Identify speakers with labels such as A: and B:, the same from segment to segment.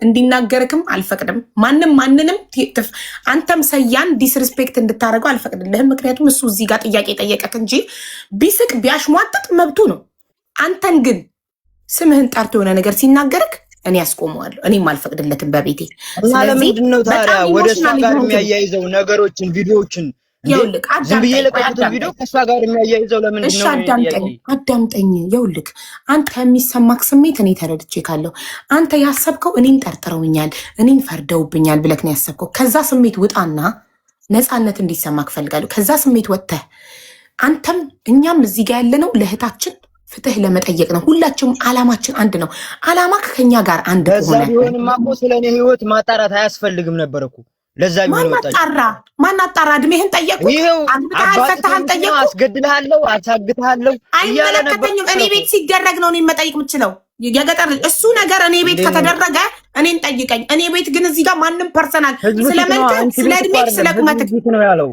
A: እንዲናገርክም አልፈቅድም። ማንንም አንተም ሰያን ዲስሪስፔክት እንድታደርገው አልፈቅድልህም። ምክንያቱም እሱ እዚህ ጋር ጥያቄ ጠየቀክ እንጂ ቢስቅ ቢያሽሟጥጥ መብቱ ነው። አንተን ግን ስምህን ጠርቶ የሆነ ነገር ሲናገርክ እኔ ያስቆመዋለሁ። እኔም አልፈቅድለትም በቤቴ።
B: ለምንድን ነው ታዲያ ወደ እሷ ጋር የሚያያይዘው ነገሮችን ቪዲዮዎችን ዝም ብዬ ለቀቁትን ቪዲዮ ከእሷ ጋር የሚያያይዘው ለምንድን ነው?
A: አዳምጠኝ። ይኸውልህ አንተ የሚሰማክ ስሜት እኔ ተረድቼ ካለው አንተ ያሰብከው እኔን ጠርጥረውኛል፣ እኔን ፈርደውብኛል ብለክ ነው ያሰብከው። ከዛ ስሜት ውጣና ነፃነት እንዲሰማክ ፈልጋለሁ። ከዛ ስሜት ወጥተህ አንተም እኛም እዚህ ጋር ያለነው ለእህታችን ፍትህ ለመጠየቅ ነው። ሁላችንም አላማችን አንድ ነው። አላማ ከኛ ጋር አንድ
B: ሆነ ቢሆንማ እኮ ስለኔ ህይወት ማጣራት አያስፈልግም ነበር እኮ። ለዛ ቢሆን
A: ማን አጣራ? እድሜህን ጠየቁ፣ ፈታህን ጠየቁ፣
B: አስገድልሃለሁ፣ አሳግትሃለሁ እያለ ነበር።
A: እኔ ቤት ሲደረግ ነው እኔን መጠየቅ የምችለው። የገጠር እሱ ነገር እኔ ቤት ከተደረገ እኔን ጠይቀኝ። እኔ ቤት ግን እዚህ ጋር ማንም ፐርሰናል ስለመልክ፣ ስለ እድሜክ፣ ስለ ቁመትክ
B: ነው ያለው።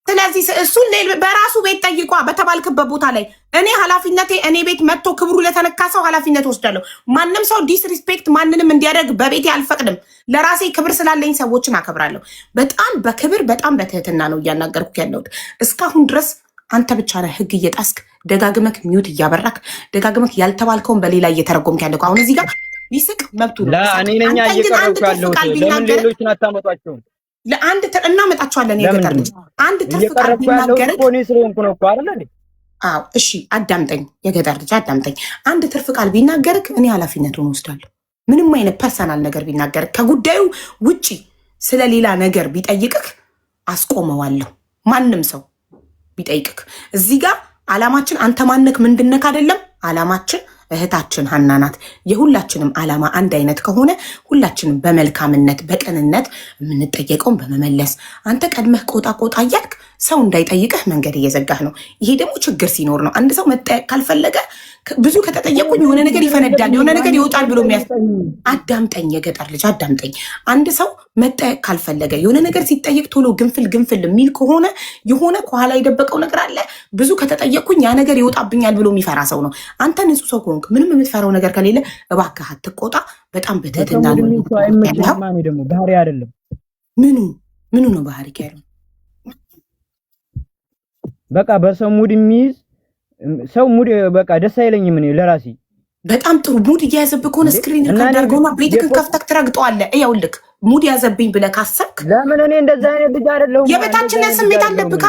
A: ስለዚህ እሱን በራሱ ቤት ጠይቋ በተባልክበት ቦታ ላይ እኔ ኃላፊነቴ እኔ ቤት መጥቶ ክብሩ ለተነካ ሰው ኃላፊነት ወስዳለሁ። ማንም ሰው ዲስሪስፔክት ማንንም እንዲያደርግ በቤቴ አልፈቅድም። ለራሴ ክብር ስላለኝ ሰዎችን አከብራለሁ። በጣም በክብር በጣም በትህትና ነው እያናገርኩ ያለሁት። እስካሁን ድረስ አንተ ብቻ ነህ ህግ እየጣስክ ደጋግመክ ሚዩት እያበራክ ደጋግመክ ያልተባልከውን በሌላ እየተረጎምክ ያለው። አሁን እዚህ ጋር ቢስቅ መብቱ ነው።
B: እኔ ነኝ እየቀረብኩ ያለሁት። ለምን ሌሎችን አታመጧቸውም?
A: ለአንድ እናመጣቸዋለን። የገጠር ልጅ አንድ ትርፍ ቃል ቢናገር
B: እኔ ስለሆንኩ ነው እኮ አይደል?
A: አዎ እሺ፣ አዳምጠኝ። የገጠር ልጅ አዳምጠኝ። አንድ ትርፍ ቃል ቢናገርክ እኔ ኃላፊነቱን ወስዳለሁ። ምንም አይነት ፐርሰናል ነገር ቢናገርክ ከጉዳዩ ውጪ ስለሌላ ነገር ቢጠይቅክ አስቆመዋለሁ። ማንም ሰው ቢጠይቅክ እዚህ ጋር አላማችን አንተ ማነክ ምንድነክ አይደለም። አላማችን እህታችን ሀና ናት። የሁላችንም አላማ አንድ አይነት ከሆነ ሁላችንም በመልካምነት በቅንነት የምንጠየቀውን በመመለስ አንተ ቀድመህ ቆጣ እያልክ ሰው እንዳይጠይቅህ መንገድ እየዘጋህ ነው። ይሄ ደግሞ ችግር ሲኖር ነው። አንድ ሰው መጠየቅ ካልፈለገ ብዙ ከተጠየቁኝ የሆነ ነገር ይፈነዳል፣ የሆነ ነገር ይወጣል ብሎ አዳምጠኝ፣ የገጠር ልጅ አዳምጠኝ። አንድ ሰው መጠየቅ ካልፈለገ የሆነ ነገር ሲጠየቅ ቶሎ ግንፍል የሚል ከሆነ የሆነ ከኋላ የደበቀው ነገር አለ። ብዙ ከተጠየቅኩኝ ያ ነገር ይወጣብኛል ብሎ የሚፈራ ሰው ነው። አንተ ንጹህ ሰው ከሆንክ ምንም የምትፈራው ነገር ከሌለ እባክህ አትቆጣ። በጣም በትህትና ነው።
B: ደግሞ ባህሪ አይደለም።
A: ምኑ ነው ባህሪ ያለው?
B: በቃ በሰው ሙድ የሚይዝ ሰው ሙድ በቃ ደስ አይለኝም። እኔ ለራሴ
A: በጣም ጥሩ ሙድ እየያዘብህ ከሆነ ስክሪን ካዳርገውና ቤትክን ከፍተህ ትረግጠዋለህ። ይኸውልህ ሙድ ያዘብኝ ብለህ ካሰብክ
B: ለምን እኔ እንደዛ አይነት ልጅ አይደለሁም።
A: የበታችነት ስሜት አለብህ።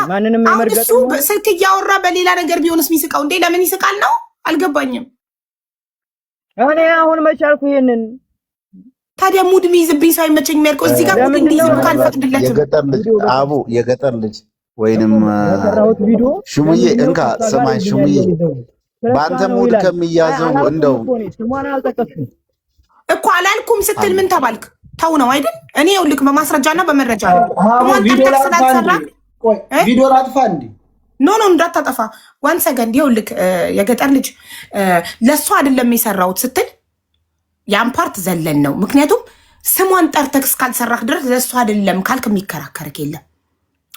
A: አሁን እሱ ስልክ እያወራ በሌላ ነገር ቢሆንስ የሚስቀው እንዴ? ለምን ይስቃል ነው? አልገባኝም።
B: እኔ አሁን መቻልኩ ይሄንን
A: ታዲያ ሙድ የሚይዝብኝ ሰው አይመቸኝ የሚያልከው እዚህ ጋር ሙድ እንዲይዝብህ ካልፈቅድለትም
C: የገጠር ልጅ አቡ የገጠር ልጅ ወይንም ሽሙዬ እንካ ሰማይ ሽሙዬ በአንተ ሙድ ከሚያዘው እንደው
A: እኮ አላልኩም ስትል ምን ተባልክ? ተው ነው አይደል? እኔ ይኸውልህ በማስረጃና በመረጃ ነው።
D: ቪዲዮ ላጥፋ እንዴ?
A: ኖ እንዳታጠፋ። ዋን ሰከንድ። ይኸውልህ የገጠር ልጅ ለእሷ አይደለም የሰራሁት ስትል ያን ፓርት ዘለን ነው። ምክንያቱም ስሟን ጠርተህ እስካልሰራህ ድረስ ለእሷ አይደለም ካልክ የሚከራከርክ የለም።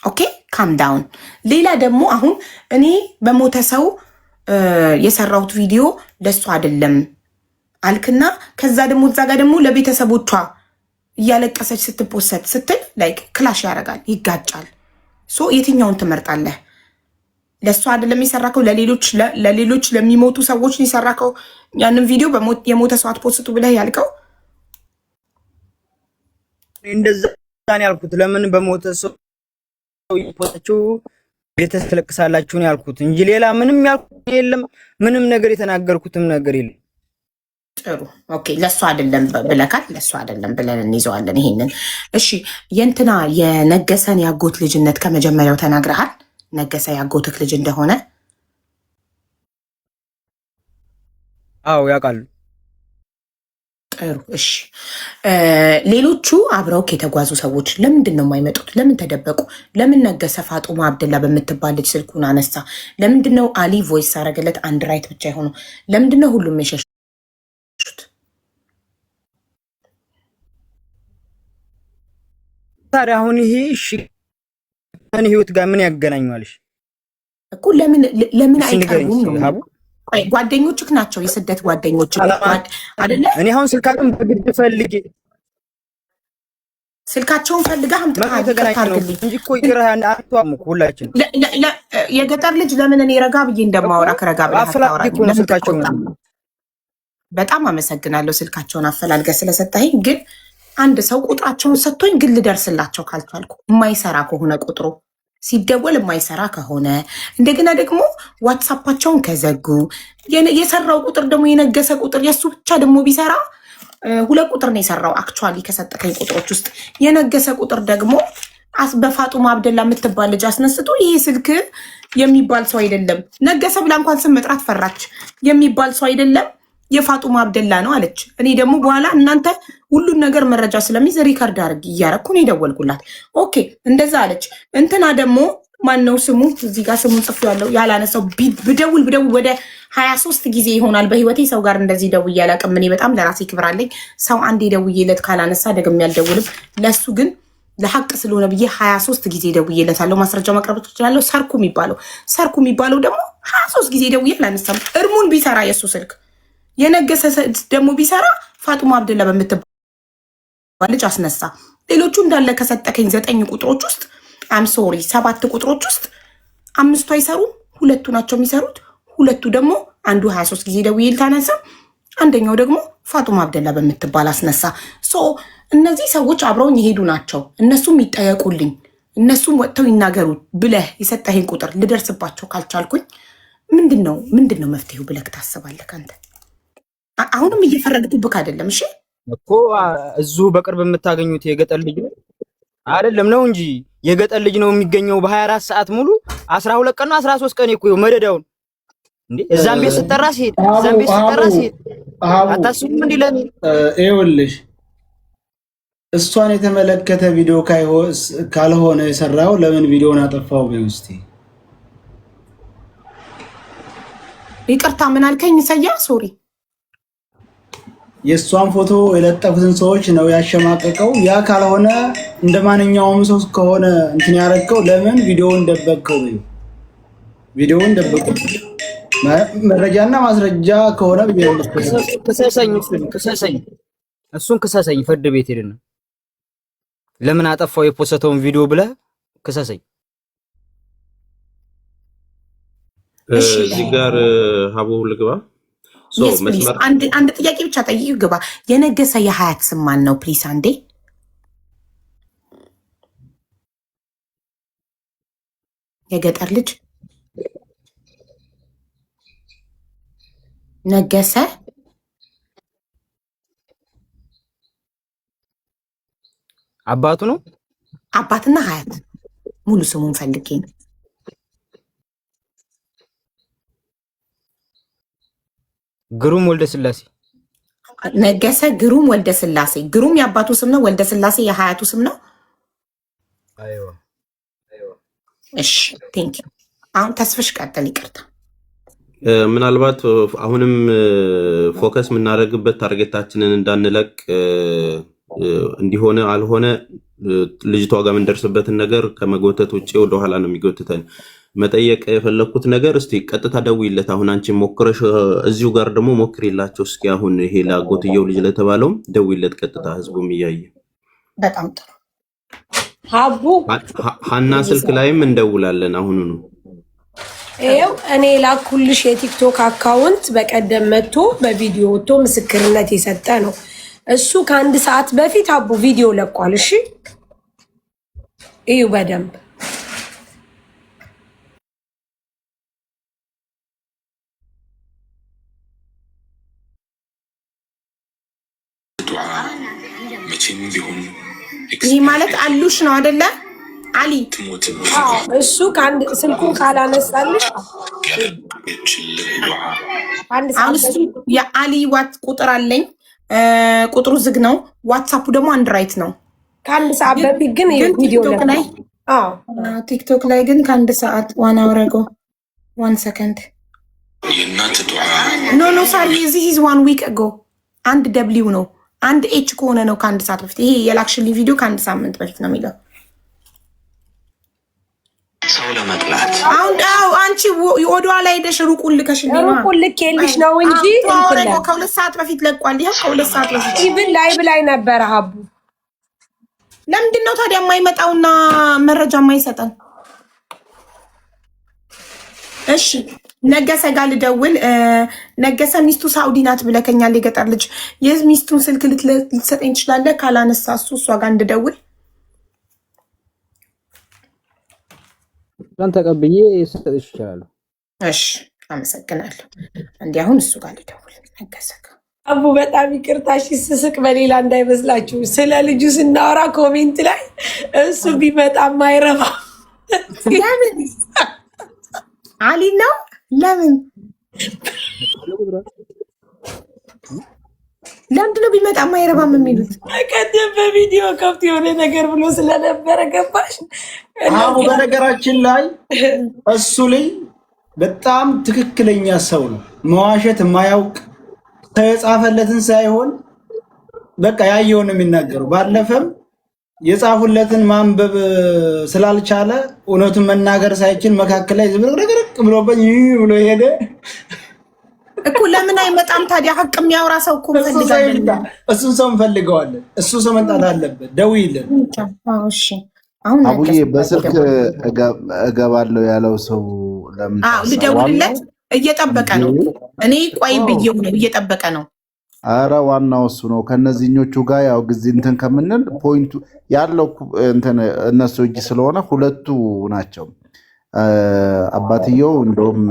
A: ኦኬ ካም ዳውን። ሌላ ደግሞ አሁን እኔ በሞተ ሰው የሰራሁት ቪዲዮ ለእሷ አይደለም አልክና ከዛ ደግሞ እዛ ጋር ደግሞ ለቤተሰቦቿ እያለቀሰች ስትፖሰት ስትል ላይክ ክላሽ ያደርጋል፣ ይጋጫል። ሶ የትኛውን ትመርጣለህ? ለእሷ አይደለም የሰራከው ለሌሎች ለሚሞቱ ሰዎች የሰራከው ያንን ቪዲዮ የሞተ ሰው አትፖስቱ ብለህ ያልከው
B: እንደዛ ነው ያልኩት። ለምን በሞተ ሰው ይፖታችሁ ቤተሰብ ትለቅሳላችሁ ነው ያልኩት እንጂ ሌላ ምንም ያልኩት የለም። ምንም ነገር የተናገርኩትም ነገር የለም።
A: ጥሩ ኦኬ። ለእሷ አይደለም ብለካል። ለእሷ አይደለም ብለን እንይዘዋለን ይሄንን። እሺ የእንትና የነገሰን ያጎት ልጅነት ከመጀመሪያው ተናግረሃል። ነገሰ ያጎትክ ልጅ እንደሆነ
B: አዎ ያውቃሉ።
A: ጥሩ እሺ። ሌሎቹ አብረውክ የተጓዙ ሰዎች ለምንድን ነው የማይመጡት? ለምን ተደበቁ? ለምን ነገሰ ፋጡማ አብደላ በምትባል ልጅ ስልኩን አነሳ? ለምንድን ነው አሊ ቮይስ አረገለት አንድ ራይት ብቻ የሆኑ? ለምንድን ነው ሁሉም የሸሹት?
B: ታዲያ አሁን ይሄ እሺ ከኔ ህይወት ጋር ምን ያገናኛልሽ
A: እኮ? ለምን አይቀርቡም ነው? ጓደኞችክ ናቸው፣ የስደት ጓደኞችክ አይደለ?
B: እኔ አሁን ስልካቱን በግድ ፈልጌ
A: ስልካቸውን ፈልጋ
B: አምጥታልኝ እንጂ እኮ ይገራህ አጥቷም ሁላችን
A: የገጠር ልጅ ለምን እኔ ረጋ ብዬ እንደማወራ ከረጋ ብለህ በጣም አመሰግናለሁ። ስልካቸውን አፈላልገ ስለሰጠኸኝ። ግን አንድ ሰው ቁጥራቸውን ሰጥቶኝ ግን ልደርስላቸው ካልቻልኩ የማይሰራ ከሆነ ቁጥሩ ሲደወል የማይሰራ ከሆነ እንደገና ደግሞ ዋትሳፓቸውን ከዘጉ የሰራው ቁጥር ደግሞ የነገሰ ቁጥር የእሱ ብቻ ደግሞ ቢሰራ 2 ቁጥር ነው የሰራው። አክቹዋሊ ከሰጠከኝ ቁጥሮች ውስጥ የነገሰ ቁጥር ደግሞ በፋጡማ አብደላ የምትባል ልጅ አስነስቶ ይሄ ስልክ የሚባል ሰው አይደለም፣ ነገሰ ብላ እንኳን ስም መጥራት ፈራች። የሚባል ሰው አይደለም የፋጡማ አብደላ ነው አለች። እኔ ደግሞ በኋላ እናንተ ሁሉን ነገር መረጃ ስለሚይዝ ሪከርድ አድርግ እያረኩ ነው የደወልኩላት። ኦኬ እንደዛ አለች። እንትና ደግሞ ማነው ስሙ? እዚህ ጋር ስሙን ጽፎ ያለው ያላነሳው ብደውል ወደ 23 ጊዜ ይሆናል በህይወቴ ሰው ጋር እንደዚህ ደውዬ አላውቅም። እኔ በጣም ለራሴ ክብር አለኝ። ሰው አንዴ ደውዬለት ካላነሳ ደግሜ አልደውልም። ለሱ ግን ለሐቅ ስለሆነ ብዬ 23 ጊዜ ደውዬለታለሁ። ማስረጃ ማቅረብ ትችላለሁ። ሰርኩ የሚባለው ደግሞ 23 ጊዜ ደውዬ አላነሳም። እርሙን ቢሰራ የሱ ስልክ የነገሰ ደግሞ ቢሰራ ፋጡማ አብደላ በምትባል ልጅ አስነሳ። ሌሎቹ እንዳለ ከሰጠከኝ 9 ቁጥሮች ውስጥ ሶሪ 7 ቁጥሮች ውስጥ 5ቱ አይሰሩም። 2ቱ ናቸው የሚሰሩት። 2ቱ ደግሞ አንዱ 23 ጊዜ ደውዬ ልታነሳ፣ አንደኛው ደግሞ ፋጡማ አብደላ በምትባል አስነሳ። እነዚህ ሰዎች አብረውኝ የሄዱ ናቸው። እነሱም ይጠየቁልኝ፣ እነሱም ወጥተው ይናገሩ ብለህ የሰጠኸኝ ቁጥር ልደርስባቸው ካልቻልኩኝ ምንድን ነው መፍትሄው ብለህ ታስባለህ አንተ? አሁንም እየፈረድኩብህ አይደለም። እሺ
B: እኮ እዚሁ በቅርብ የምታገኙት የገጠር ልጅ አይደለም ነው እንጂ የገጠር ልጅ ነው የሚገኘው በ24 ሰዓት ሙሉ 12 ቀን ነው 13 ቀን እኮ መደዳውን እንዴ እዛም ቤት ስጠራ ሲሄድ አታስቡም እንዴ? ለኔ
D: ይኸውልሽ እሷን የተመለከተ ቪዲዮ ካልሆነ የሰራው ለምን ቪዲዮውን አጠፋው? በውስጤ
A: ይቅርታ ምን አልከኝ? ሰያ ሶሪ
D: የእሷን ፎቶ የለጠፉትን ሰዎች ነው ያሸማቀቀው። ያ ካልሆነ እንደ ማንኛውም ሰው ከሆነ እንትን ያደረገው ለምን ቪዲዮውን ደበቀው? ቪዲዮውን ደበቀው መረጃና ማስረጃ ከሆነ
B: እሱን ክሰሰኝ። ፍርድ ቤት ሄድን ለምን አጠፋው የፖስተውን ቪዲዮ ብለህ ክሰሰኝ።
E: እዚህ ጋር ሀቡ ልግባ።
A: አንድ ጥያቄ ብቻ ጠይቅ ግባ። የነገሰ የሀያት ስም ማን ነው ፕሊስ? አንዴ የገጠር ልጅ ነገሰ
B: አባቱ ነው።
A: አባትና ሀያት ሙሉ ስሙን ፈልጌ ነው።
B: ግሩም ወልደ ስላሴ
A: ነገሰ ግሩም ወልደ ስላሴ። ግሩም የአባቱ ስም ነው። ወልደ ስላሴ የሀያቱ ስም ነው።
B: አይዋ
A: እሺ ቴንክ ዩ። አሁን ተስፍሽ ቀጥል። ይቅርታ
E: ምናልባት አሁንም ፎከስ የምናደርግበት ታርጌታችንን እንዳንለቅ እንዲሆነ አልሆነ ልጅቷ ጋር የምንደርስበትን ነገር ከመጎተት ውጭ ወደኋላ ነው የሚጎትተን። መጠየቅ የፈለኩት ነገር እስቲ ቀጥታ ደውይለት። አሁን አንቺ ሞክረሽ እዚሁ ጋር ደግሞ ሞክሪላቸው እስኪ። አሁን ይሄ ላጎትየው ልጅ ለተባለው ደውይለት ቀጥታ፣ ህዝቡም እያየ።
A: በጣም ጥሩ
F: ሀቡ
E: ሀና ስልክ ላይም እንደውላለን አሁኑኑ።
F: ይኸው እኔ ላኩልሽ የቲክቶክ አካውንት በቀደም መጥቶ በቪዲዮ ወጥቶ ምስክርነት የሰጠ ነው። እሱ ከ1 ሰዓት በፊት ሀቡ ቪዲዮ ለቋል። እሺ እዩ በደንብ
A: ይህ ማለት አሉሽ ነው አይደለ? አሊ
F: እሱ ስልኩን ካላነሳልሽ
A: የአሊ ዋት ቁጥር አለኝ። ቁጥሩ ዝግ ነው። ዋትሳፑ ደግሞ አንድ ራይት ነው።
F: ከ1 ሰዓት በፊት ግን
A: ቲክቶክ ላይ ግን ከ1 ሰዓት ዋና አውረገው 1 ሰከንድ ኖ ሳሪ ዚህ ኢዝ 1 ዊክ አጎ። 1 ደብሊው ነው። 1 ኤች ከሆነ ነው ከ1 ሰዓት በፊት። ይሄ የላክሽልኝ ቪዲዮ ከ1 ሳምንት በፊት ነው የሚለው።
G: ሰው ለመጥላት
A: አሁን አንቺ ወደኋላ ሄደሽ ሩቁን ልከሽልኝ
F: ልኬልሽ ነው እንጂ
A: ከ2 ሰዓት በፊት ለቋል። ይሄ ከ2 ሰዓት በፊት
F: ኢቭን ላይቭ ላይ ነበረ ሀቡ።
A: ለምንድን ነው ታዲያ የማይመጣውና መረጃ የማይሰጠን? እሺ ነገሰ ጋር ልደውል። ነገሰ ሚስቱ ሳውዲ ናት ብለከኛል። የገጠር ልጅ የሚስቱን ስልክ ልትሰጠኝ ትችላለህ? ካላነሳ እሷ ጋር እንድደውል
B: ተቀብዬ ሰጥሽ ይችላል።
A: እሺ አመሰግናለሁ። እንዲህ አሁን እሱ ጋር ልደውል። ነገሰ
F: አቡ በጣም ይቅርታሽ፣ ስስቅ በሌላ እንዳይመስላችሁ። ስለ ልጁ ስናወራ ኮሜንት ላይ እሱ ቢመጣ ማይረባ
A: ለምን አሊ ነው? ለምን ለምንድነው ቢመጣ ማይረባም የሚሉት?
F: ቀደም በቪዲዮ ከብት የሆነ ነገር ብሎ ስለነበረ ገባሽ?
D: አቡ በነገራችን ላይ እሱ ላይ በጣም ትክክለኛ ሰው ነው። መዋሸት የማያውቅ ሰው የጻፈለትን ሳይሆን በቃ ያየውን የሚናገረው። ባለፈም የጻፉለትን ማንበብ ስላልቻለ እውነቱን መናገር ሳይችል መካከል ላይ ዝብርቅርቅ ብሎበኝ ብሎ ሄደ
A: እኮ። ለምን አይመጣም ታዲያ? ሀቅ የሚያወራ ሰው እኮ እንፈልጋለን።
D: እሱን ሰው እንፈልገዋለን። እሱ ሰው መምጣት አለበት። ደውይልን።
A: እሺ አሁን
C: አቡዬ በስልክ እገባለሁ ያለው ሰው ለምን
A: ልደውልለት? እየጠበቀ ነው። እኔ ቆይ ብዬው ነው እየጠበቀ ነው።
C: አረ ዋናው እሱ ነው። ከነዚህኞቹ ጋር ያው ጊዜ እንትን ከምንል ፖይንቱ ያለው እንትን እነሱ እጅ ስለሆነ ሁለቱ ናቸው። አባትየው እንደውም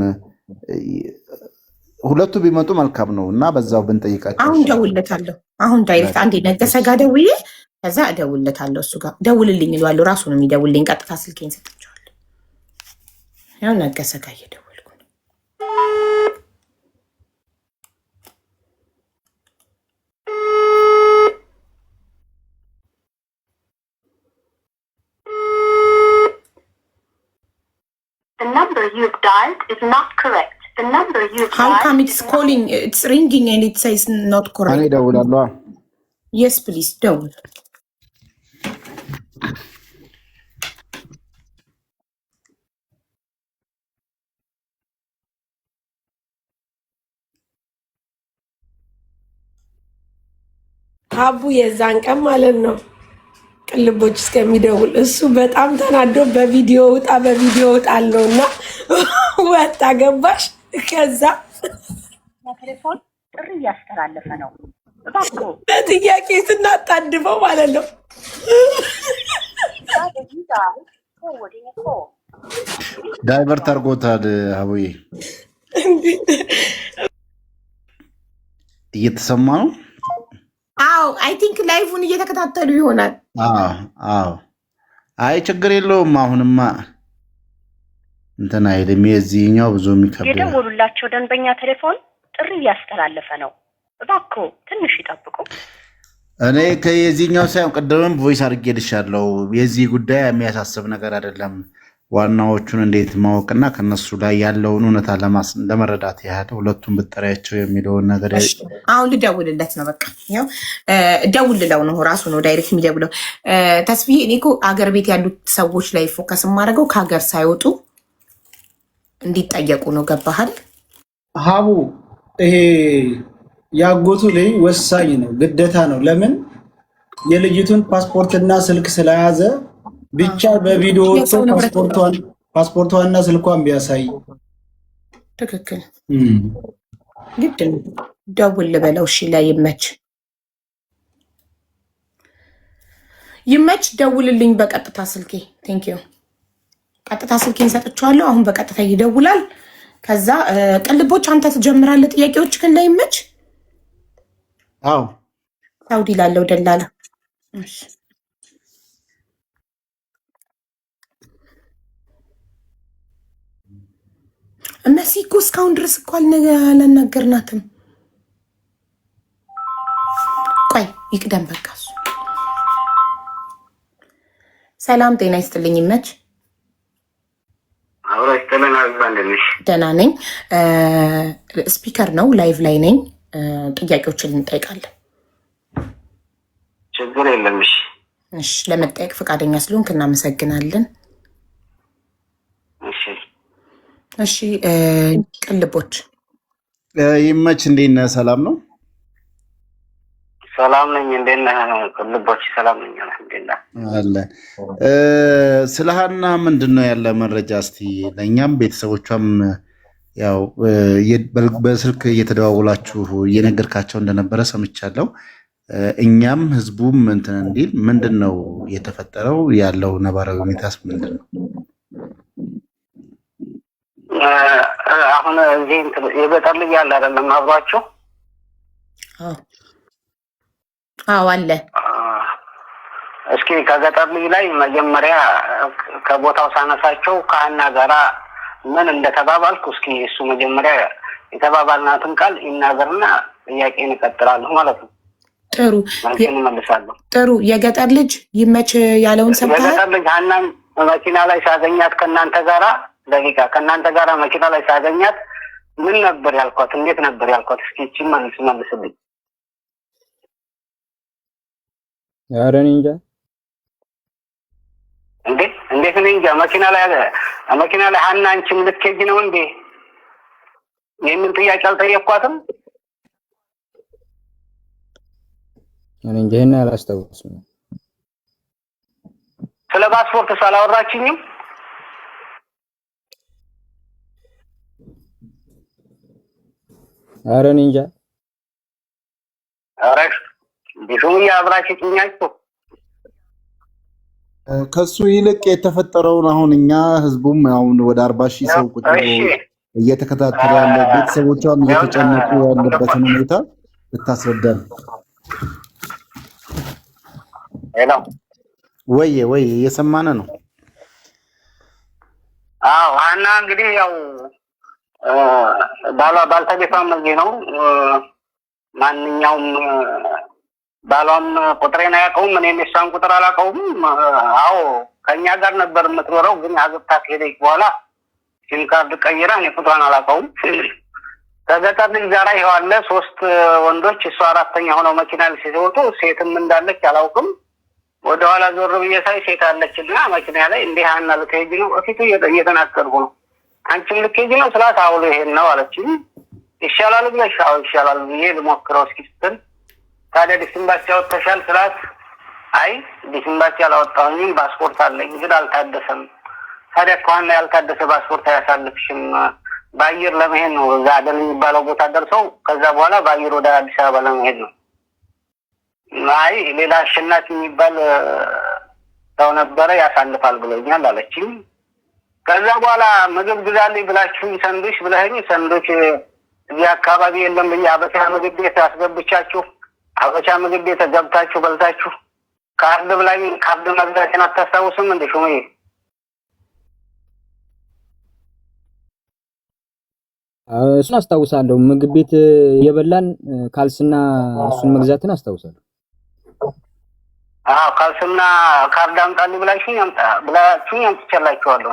C: ሁለቱ ቢመጡ መልካም ነው እና በዛው ብንጠይቃቸው።
A: አሁን ደውልለታለሁ። አሁን ዳይሬክት አንዴ ነገሰ ጋር ደውዬ ከዛ እደውልለታለሁ። እሱ ጋር ደውልልኝ እለዋለሁ። ራሱ ነው የሚደውልልኝ። ቀጥታ ስልኬን ሰጥቼዋለሁ። ያው ነገሰ ጋር እየደወልኩ ነው።
H: The number you've dialed is not correct. The number you've
A: How
H: dialed
A: come it's calling? It's ringing and it says not
C: እኔ
A: correct.
C: እደውላለሁ።
A: Yes, please ደውል።
F: አቡ የዛን ቀን ማለት ነው ቅልቦች እስከሚደውል እሱ በጣም ተናዶ በቪዲዮ ውጣ አለውና ወጣ። ገባሽ? ከዛ
H: ቴሌፎን ጥሪ እያስተላለፈ ነው። እባክዎ
F: በጥያቄ ስናጣድፈው ማለት ነው።
C: ዳይቨርት አድርጎታል። አቡዬ እየተሰማ ነው።
A: አዎ አይ ቲንክ ላይፉን እየተከታተሉ ይሆናል።
C: አዎ አይ ችግር የለውም። አሁንማ እንትን አይልም። የዚህኛው ብዙ የሚከብድ
H: የደወሉላቸው ደንበኛ ቴሌፎን ጥሪ እያስተላለፈ ነው። እባክዎ ትንሽ ይጠብቁ።
C: እኔ ከየዚህኛው ሳይሆን ቅድምም ቮይስ አድርጌልሻለሁ። የዚህ ጉዳይ የሚያሳስብ ነገር አይደለም። ዋናዎቹን እንዴት ማወቅና ከነሱ ላይ ያለውን እውነታ ለመረዳት ያህል ሁለቱም ብጠሪያቸው የሚለውን ነገር
A: አሁን ልደውልለት ነው። በቃ ያው ደውልለው ነው ራሱ ነው ዳይሬክት የሚደውለው። ተስፋዬ እኔ እኮ አገር ቤት ያሉት ሰዎች ላይ ፎከስ የማደርገው ከሀገር ሳይወጡ እንዲጠየቁ ነው። ገባሃል
D: ሀቡ? ይሄ ያጎቱ ላይ ወሳኝ ነው፣ ግዴታ ነው። ለምን የልጅቱን ፓስፖርትና ስልክ ስለያዘ ብቻ በቪዲዮ ፓስፖርቷንና ስልኳን ቢያሳይ
A: ትክክል። ግድ ነው። ደውል ልበለው። እሺ ላይ ይመች ደውልልኝ በቀጥታ ስልኬ። ቴንክ ዩ። ቀጥታ ስልኬን ሰጥቼዋለሁ። አሁን በቀጥታ ይደውላል። ከዛ ቅልቦች አንተ ትጀምራለህ ጥያቄዎች ግን ላይ ይመች።
C: አዎ
A: ሳውዲ ላለው ደላላ እሺ እነዚህ እኮ እስካሁን ድረስ እኮ አልነገርናትም። ቆይ ይቅደም በቃ እሱ። ሰላም ጤና ይስጥልኝ። ይመች ደህና ነኝ። ስፒከር ነው፣ ላይቭ ላይ ነኝ። ጥያቄዎችን እንጠይቃለን።
G: ችግር የለም።
A: እሺ ለመጠየቅ ፈቃደኛ ስለሆንክ እናመሰግናለን። እሺ ቅልቦች
C: ይመች እንዴት ነህ? ሰላም ነው
I: ሰላም ነኝ። እንዴት ነህ? ልቦች ሰላም ነኝ። እንዴት ነህ?
C: አለ ስለ ሀና ምንድን ነው ያለ መረጃ? እስቲ ለእኛም ቤተሰቦቿም ያው በስልክ እየተደዋወላችሁ እየነገርካቸው እንደነበረ ሰምቻለሁ። እኛም ህዝቡም እንትን እንዲል ምንድን ነው የተፈጠረው? ያለው ነባራዊ ሁኔታስ ምንድን ነው?
I: አሁን እዚህ የገጠር ልጅ ያለ አይደለም አብሯችሁ?
A: አዎ አለ።
I: እስኪ ከገጠር ልጅ ላይ መጀመሪያ ከቦታው ሳነሳቸው ከሀና ጋራ ምን እንደተባባልኩ እስኪ እሱ መጀመሪያ የተባባልናትን ቃል ይናገርና ጥያቄን እቀጥላለሁ ማለት ነው።
A: ጥሩ
I: እመልሳለሁ።
A: ጥሩ። የገጠር ልጅ ይመች ያለውን ሰምተሃል?
I: የገጠር ልጅ ሀናን መኪና ላይ ሳገኛት ከእናንተ ጋራ ከእናንተ ጋራ መኪና ላይ ሳገኛት ምን ነበር ያልኳት? እንዴት ነበር ያልኳት? እስኪ እቺ መልስልኝ።
B: ኧረ እኔ እንጃ።
I: እንዴት እኔ እንጃ። መኪና ላይ ሀና አንቺም ልትሄጂ ነው እንዴ የሚል ጥያቄ አልጠየኳትም?
B: እኔ እንጃ፣ ይሄን አላስታውስም።
I: ስለ ፓስፖርት ሳላወራችኝም?
B: ኧረ እኔ እንጃ።
I: አረሽ ቢሹም ያብራችኛችሁ።
C: ከሱ ይልቅ የተፈጠረውን አሁን እኛ ህዝቡም አሁን ወደ 40,000 ሰው ቁጭ እየተከታተለ ያለ ቤተሰቦቿም እየተጨነቁ ያለበትን ሁኔታ ልታስረዳን።
I: ሄሎ
C: ወይ እየሰማነ ነው?
I: አዎ ሀና እንግዲህ ያው ባልተቤቷም እዚህ ነው። ማንኛውም ባሏም ቁጥሬን አያውቀውም፣ እኔም የሷን ቁጥር አላውቀውም። አዎ ከእኛ ጋር ነበር የምትኖረው፣ ግን አግብታ ከሄደች በኋላ ሲም ካርድ ቀይራ እኔ ቁጥሯን አላውቀውም። ከገጠር ልጅ ጋራ ይኸው አለ 3 ወንዶች፣ እሷ 4ተኛ ሆነው መኪና ሲወጡ ሴትም እንዳለች አላውቅም። ወደኋላ ዞር ብዬ ሳይ ሴት አለችና መኪና ላይ እንዲህ ሀና ልትሄጂ ነው? እፊቱ እየተናገርኩ ነው። አንቺም ልትሄጂ ነው ስላት አውሎ ይሄን ነው አለችኝ። ይሻላል ብለሽ? አዎ ይሻላል ብዬ ልሞክረው እስኪ ስትል ታዲያ ዲስምባሲ አወጥተሻል ስላት አይ ዲስምባሲ አላወጣሁኝም ፓስፖርት አለኝ ግን አልታደሰም። ታዲያ ከዋና ያልታደሰ ፓስፖርት አያሳልፍሽም፣ በአየር ለመሄድ ነው። እዛ አደን የሚባለው ቦታ ደርሰው ከዛ በኋላ በአየር ወደ አዲስ አበባ ለመሄድ ነው። አይ ሌላ አሸናፊ የሚባል ሰው ነበረ ያሳልፋል ብለኛል አለችኝ። ከዛ በኋላ ምግብ ግዛልኝ ብላችሁ ሰንዶች ብለኸኝ ሰንዶች እዚህ አካባቢ የለም ብዬ አበሻ ምግብ ቤት አስገብቻችሁ አበሻ ምግብ ቤት ገብታችሁ በልታችሁ ካርድ ብላኝ ካርድ መግዛቴን አታስታውስም እንደ ሹምዬ?
B: እሱን አስታውሳለሁ። ምግብ ቤት የበላን ካልስና እሱን መግዛትን አስታውሳለሁ።
I: አዎ ካልስና ካርድ አምጣልኝ ብላችሁኝ አምጥቼላችኋለሁ።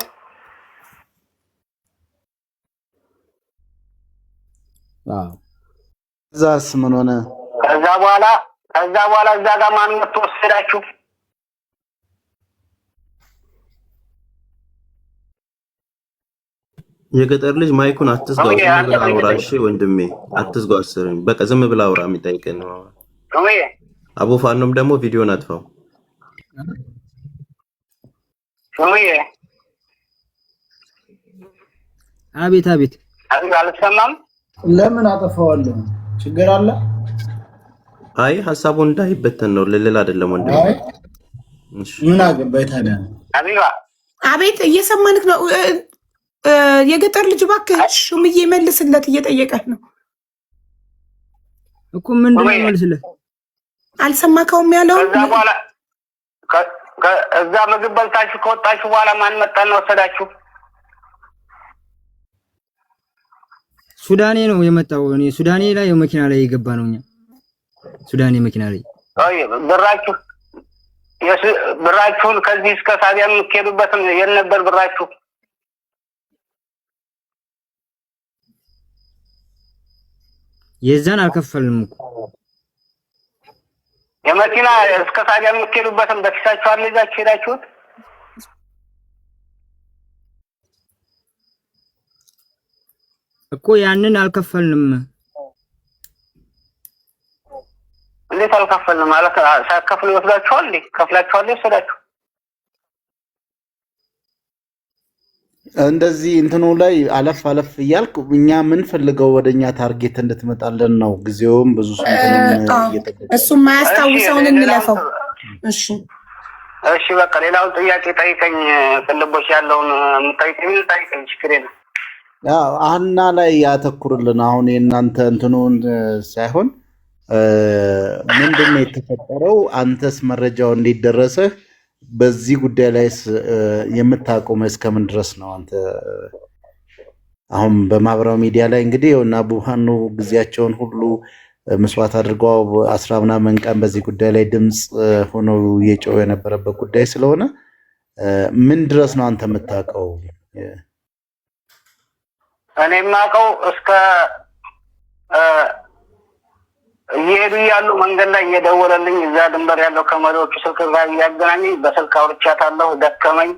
C: እዛስ ምን ሆነ?
I: ከዛ በኋላ እዛ ጋር ማን መጥቶ ወሰዳችሁ?
E: የገጠር ልጅ ማይኩን አትዝጋው፣ ዝም ብለህ አውራ። እሺ ወንድሜ አትዝጋው፣ አስርም በቃ ዝም ብለህ አውራ። የሚጠይቀን ነው አቡ ፋኖም ደግሞ ቪዲዮን አጥፋው።
B: አቤት
I: አልሰማም።
D: ለምን አጠፋዋለሁ? ችግር አለ?
E: አይ ሐሳቡ እንዳይበተን ነው፣ ለሌላ አይደለም ወንድሜ።
D: ምን አገባኝ ታዲያ?
A: አቤት እየሰማንክ ነው። የገጠር ልጅ እባክህ ሹምዬ መልስለት፣ እየጠየቀህ ነው
B: እኮ። ምንድን ነው መልስለት?
A: አልሰማከውም ያለው?
I: ከዛ በኋላ እዛ ምግብ በልታችሁ ከወጣችሁ በኋላ ማን መጣና ወሰዳችሁ?
B: ሱዳኔ ነው የመጣው። እኔ ሱዳኔ ላይ መኪና ላይ የገባ ነው። እኛ ሱዳኔ መኪና ላይ
I: ብራችሁን ከዚህ እስከ ሳቢያ የምትሄዱበትን የት ነበር ብራችሁ?
B: የዛን አልከፈልንም እኮ።
I: የመኪና እስከ ሳቢያ የምትሄዱበትን በፊታችሁ አለ ይዛችሁ ሄዳችሁት?
B: እኮ ያንን አልከፈልንም።
I: እንዴት አልከፈልንም ማለት ሳከፍሉ ይወስዳችኋል እንዴ? ከፍላችኋል ይወስዳችሁ።
C: እንደዚህ እንትኑ ላይ አለፍ አለፍ እያልክ እኛ የምንፈልገው ወደኛ ታርጌት እንድትመጣለን ነው። ጊዜውም ብዙ
A: እሱም ማያስታውሰውን እንለፈው። እሺ
I: እሺ በቃ ሌላውን ጥያቄ ጠይቀኝ። ቅልቦች ያለውን የምጠይቀኝ ጠይቀኝ፣ ችግር የለም።
C: አህና ላይ ያተኩርልን። አሁን የእናንተ እንትኑን ሳይሆን ምንድን ነው የተፈጠረው? አንተስ መረጃው እንዴት ደረሰህ? በዚህ ጉዳይ ላይ የምታቆመ እስከምን ድረስ ነው? አንተ አሁን በማህበራዊ ሚዲያ ላይ እንግዲህ እና ቡሃኑ ጊዜያቸውን ሁሉ መስዋዕት አድርገው 10 ምናምን ቀን በዚህ ጉዳይ ላይ ድምፅ ሆነው እየጮሁ የነበረበት ጉዳይ ስለሆነ ምን ድረስ ነው አንተ የምታውቀው?
I: እኔ የማውቀው እስከ እየሄዱ ያሉ መንገድ ላይ እየደወለልኝ እዛ ድንበር ያለው ከመሪዎቹ ስልክ ጋር እያገናኘኝ በስልክ አውርቻታለሁ። ደከመኝ፣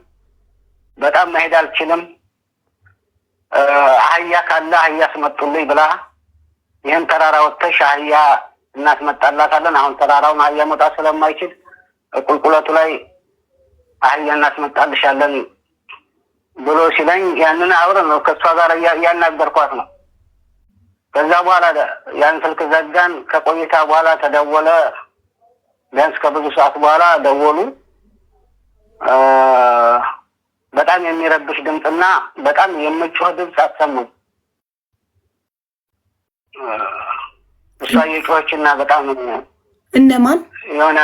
I: በጣም መሄድ አልችልም፣ አህያ ካለ አህያ አስመጡልኝ ብላ ይህን ተራራ ወጥተሽ አህያ እናስመጣላታለን። አሁን ተራራውን አህያ መውጣት ስለማይችል ቁልቁለቱ ላይ አህያ እናስመጣልሻለን ብሎ ሲለኝ ያንን አብረን ነው ከእሷ ጋር እያናገርኳት ነው። ከዛ በኋላ ያን ስልክ ዘጋን። ከቆይታ በኋላ ተደወለ። ቢያንስ ከብዙ ሰዓት በኋላ ደወሉ። በጣም የሚረብሽ ድምፅና በጣም የሚጮህ ድምፅ አሰሙኝ። እሷ እየጮኸችና በጣም
A: እነማን
I: የሆነ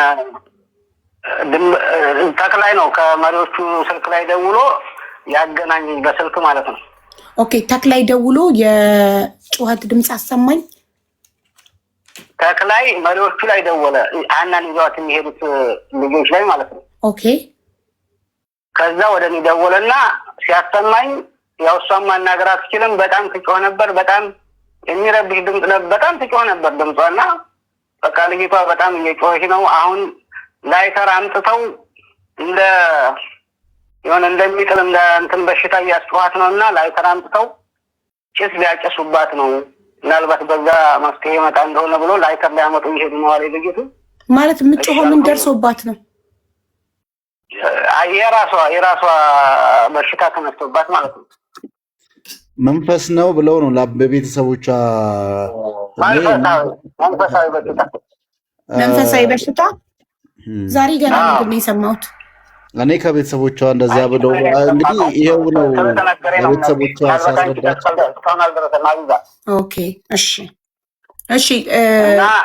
I: ተክላይ ነው ከመሪዎቹ ስልክ ላይ ደውሎ ያገናኘኝ በስልክ ማለት ነው።
A: ኦኬ ተክላይ ደውሎ የጩኸት ድምፅ አሰማኝ።
I: ተክላይ መሪዎቹ ላይ ደወለ፣ ሀናን ይዘዋት የሚሄዱት ልጆች ላይ ማለት ነው።
A: ኦኬ
I: ከዛ ወደ እኔ ደወለና ሲያሰማኝ ያው እሷን ማናገር አትችልም። በጣም ትጮህ ነበር። በጣም የሚረብሽ ድምፅ ነበር። በጣም ትጮህ ነበር ድምጿና በቃ ልጅቷ በጣም እየጮኸች ነው። አሁን ላይተር አምጥተው እንደ የሆነ እንደሚጥል እንደ እንትን በሽታ እያስጨዋት ነው እና ላይተር አምጥተው ጭስ ሊያጨሱባት ነው። ምናልባት በዛ መፍትሄ መጣ እንደሆነ ብሎ ላይተር ሊያመጡ ይሄዱ ነው አለ ልጅቱ።
A: ማለት የምትጮኸው ምን ደርሶባት ነው?
I: የራሷ በሽታ ተነስቶባት ማለት ነው።
C: መንፈስ ነው ብለው ነው በቤተሰቦቿ
A: መንፈሳዊ በሽታ ዛሬ ገና ነው የሰማሁት።
C: እኔ ከቤተሰቦቿ እንደዚያ ብለው እንግዲህ ይሄው ነው ቤተሰቦቿ ሲያስረዳቸው።
A: ኦኬ እሺ እሺ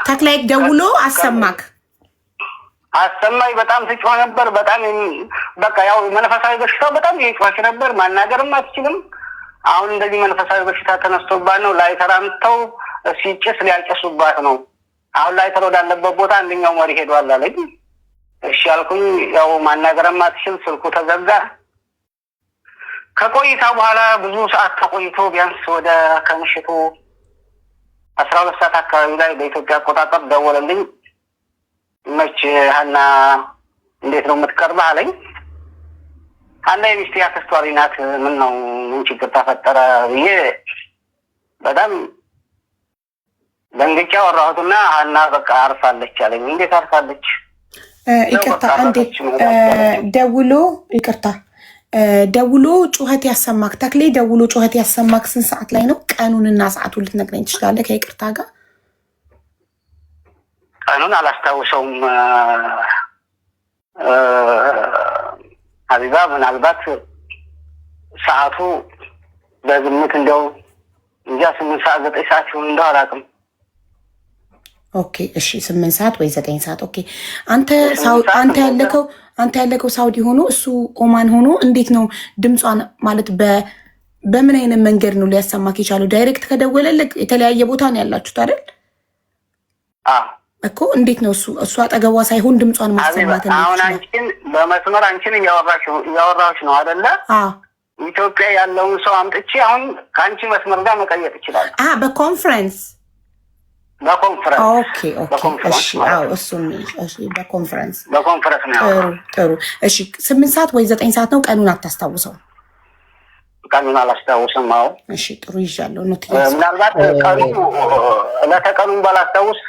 A: ተክላይ ደውሎ አሰማክ?
I: አሰማኝ። በጣም ትጮህ ነበር። በጣም በቃ ያው መንፈሳዊ በሽታ በጣም እየጮኸች ነበር። ማናገርም አትችልም። አሁን እንደዚህ መንፈሳዊ በሽታ ተነስቶባት ነው። ላይተር አምጥተው ሲጭስ ሊያጨሱባት ነው። አሁን ላይተር ወዳለበት ቦታ አንደኛው መሪ ሄዷል አለኝ። እሺ አልኩኝ። ያው ማናገርም አትችል፣ ስልኩ ተዘጋ። ከቆይታ በኋላ ብዙ ሰዓት ተቆይቶ ቢያንስ ወደ ከምሽቱ 12 ሰዓት አካባቢ ላይ በኢትዮጵያ አቆጣጠር ደወለልኝ። መች ሀና እንዴት ነው የምትቀርበህ አለኝ። ሀና የሚስቴ አክስቷ ልጅ ናት። ምን ነው ምን ችግር ተፈጠረ ብዬ በጣም ደንግጬ አወራሁትና ሀና በቃ አርፋለች አለኝ። እንዴት አርፋለች?
A: ይቅርታ አንዴ ደውሎ ይቅርታ ደውሎ ጩኸት ያሰማክ ተክሌ ደውሎ ጩኸት ያሰማክ ስንት ሰዓት ላይ ነው? ቀኑንና ሰዓቱን ልትነግረኝ ትችላለህ? ከይቅርታ ጋር
I: ቀኑን አላስታውሰውም ሀቢባ። ምናልባት ሰዓቱ በግምት እንደው እንጃ 8 ሰዓት 9 ሰዓት ይሁን እንደው አላውቅም።
A: ኦኬ እሺ 8 ሰዓት ወይ 9 ሰዓት። ኦኬ አንተ ያለከው ሳውዲ ሆኖ እሱ ኦማን ሆኖ እንዴት ነው ድምጿን ማለት በምን አይነት መንገድ ነው ሊያሰማክ የቻለው? ዳይሬክት ከደወለልክ የተለያየ ቦታ ነው ያላችሁት አይደል? እኮ እንዴት ነው እሱ አጠገቧ ሳይሆን ድምጿን ማሰማት ነው?
I: አሁን አንቺን በመስመር አንቺን እያወራሽ ነው አይደለ? ኢትዮጵያ ያለውን ሰው አምጥቼ አሁን ከአንቺ መስመር ጋር መቀየጥ ይችላል። በኮንፈረንስ
A: ኦኬ እሺ። አዎ እሱም እሺ በኮንፈረንስ
I: ነው።
A: ጥሩ እሺ 8 ሰዓት ወይ 9 ሰዓት ነው? ቀኑን አታስታውሰው?
I: ቀኑን አላስታውስም። አዎ
A: እሺ ጥሩ ይዣለሁ። ኖት
I: ምናልባት ቀኑን ባላስታውስ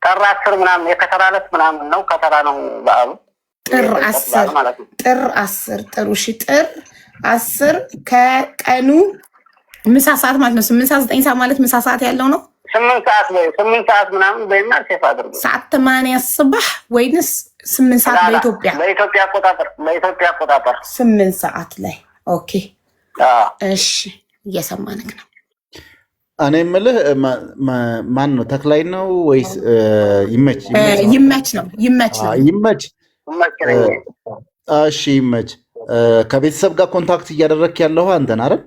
I: ጥር 10 ምናምን የከተራ ዕለት ምናምን ነው። ከተራ ነው በዓሉ።
A: ጥር 10 ጥር 10 ጥሩ። እሺ ጥር 10 ከቀኑ ምሳ ሰዓት ማለት ነው። 8 ሰዓት 9 ሰዓት ማለት ምሳ ሰዓት ያለው ነው።
I: 8 ሰዓት ምናምን በይና ሴፍ አድርጉ።
A: ሰዓት 8 ስባህ ወይንስ 8 ሰዓት በኢትዮጵያ?
I: በኢትዮጵያ አቆጣጠር
A: 8 ሰዓት ላይ። ኦኬ እሺ፣ እየሰማንክ ነው።
C: እኔ የምልህ ማን ነው? ተክላይ ነው ወይስ ይመች?
A: ይመች ነው። ይመች ነው።
C: ይመች። እሺ ይመች። ከቤተሰብ ጋር ኮንታክት እያደረግክ ያለው አንተን አይደል?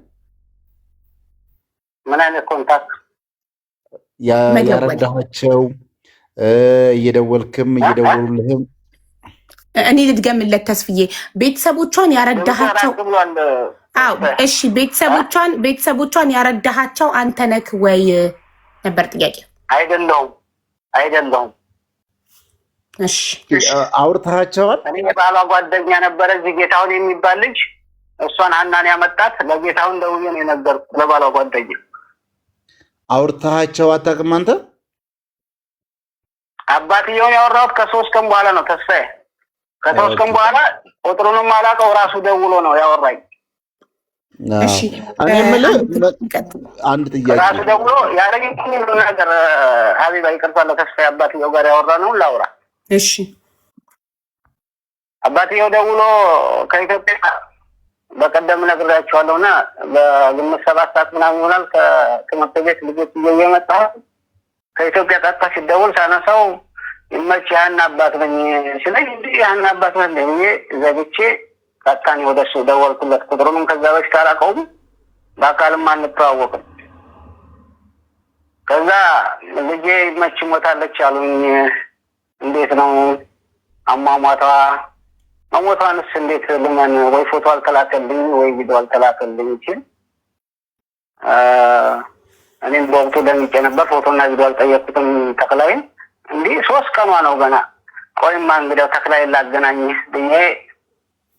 I: ምን አይነት ኮንታክት?
C: ያረዳኋቸው እየደወልክም እየደወሉልህም።
A: እኔ ልድገምለት ተስፍዬ፣ ቤተሰቦቿን ያረዳሃቸው? አዎ እሺ፣ ቤተሰቦቿን ያረዳሃቸው አንተ ነህ ወይ ነበር ጥያቄ።
I: አይደለሁም።
A: እሺ
C: አውርተሃቸዋል?
I: እኔ የባሏ ጓደኛ ነበረ እዚህ ጌታሁን የሚባል ልጅ፣ እሷን ሀናን ያመጣት ለጌታሁን ደውዬ ነው የነገርኩት ለባሏ ጓደኛ።
C: አውርተሃቸው አታውቅም አንተ?
I: አባትየውን ያወራሁት ከ3 ቀን በኋላ ነው ተስፋዬ። ከ3 ቀን በኋላ ቁጥሩንም አላውቀው ራሱ ደውሎ ነው ያወራኝ።
A: እሺ
C: እኔ የምልህ አንድ ጥያቄ
I: ራሱ ደውሎ ያለኝ ሁሉ ነገር ሀቢባ ይቅርታ ለተስፋዬ አባትየው ጋር ያወራነውን ላውራ።
A: እሺ
I: አባትየው ደውሎ ከኢትዮጵያ በቀደም ነግሬያቸዋለሁና በግምት 7 ሰዓት ምናምን ይሆናል ከትምህርት ቤት ልጆች እየመጣ ከኢትዮጵያ ቀጥታ ሲደውል ሳነሳው ይመች ያን አባት ነኝ ሲለኝ ያን አባት ነኝ ብዬ ዘግቼ ቀጥታኔ ወደሱ ደወልኩለት። ቁጥሩንም ከዛ በፊት አላውቀውም፣ በአካልም አንተዋወቅም። ከዛ ልጄ ይመች ሞታለች አሉኝ። እንዴት ነው አሟሟቷ? መሞቷንስ እንዴት ልመን? ወይ ፎቶ አልተላከልኝ ወይ ቪዲዮ አልተላከልኝ ይችል እኔም በወቅቱ ደምጬ ነበር። ፎቶና ቪዲዮ አልጠየቅኩትም ተክላይን። እንዲህ 3 ቀኗ ነው ገና። ቆይማ እንግዲያው ተክላይን ላገናኝህ ብዬ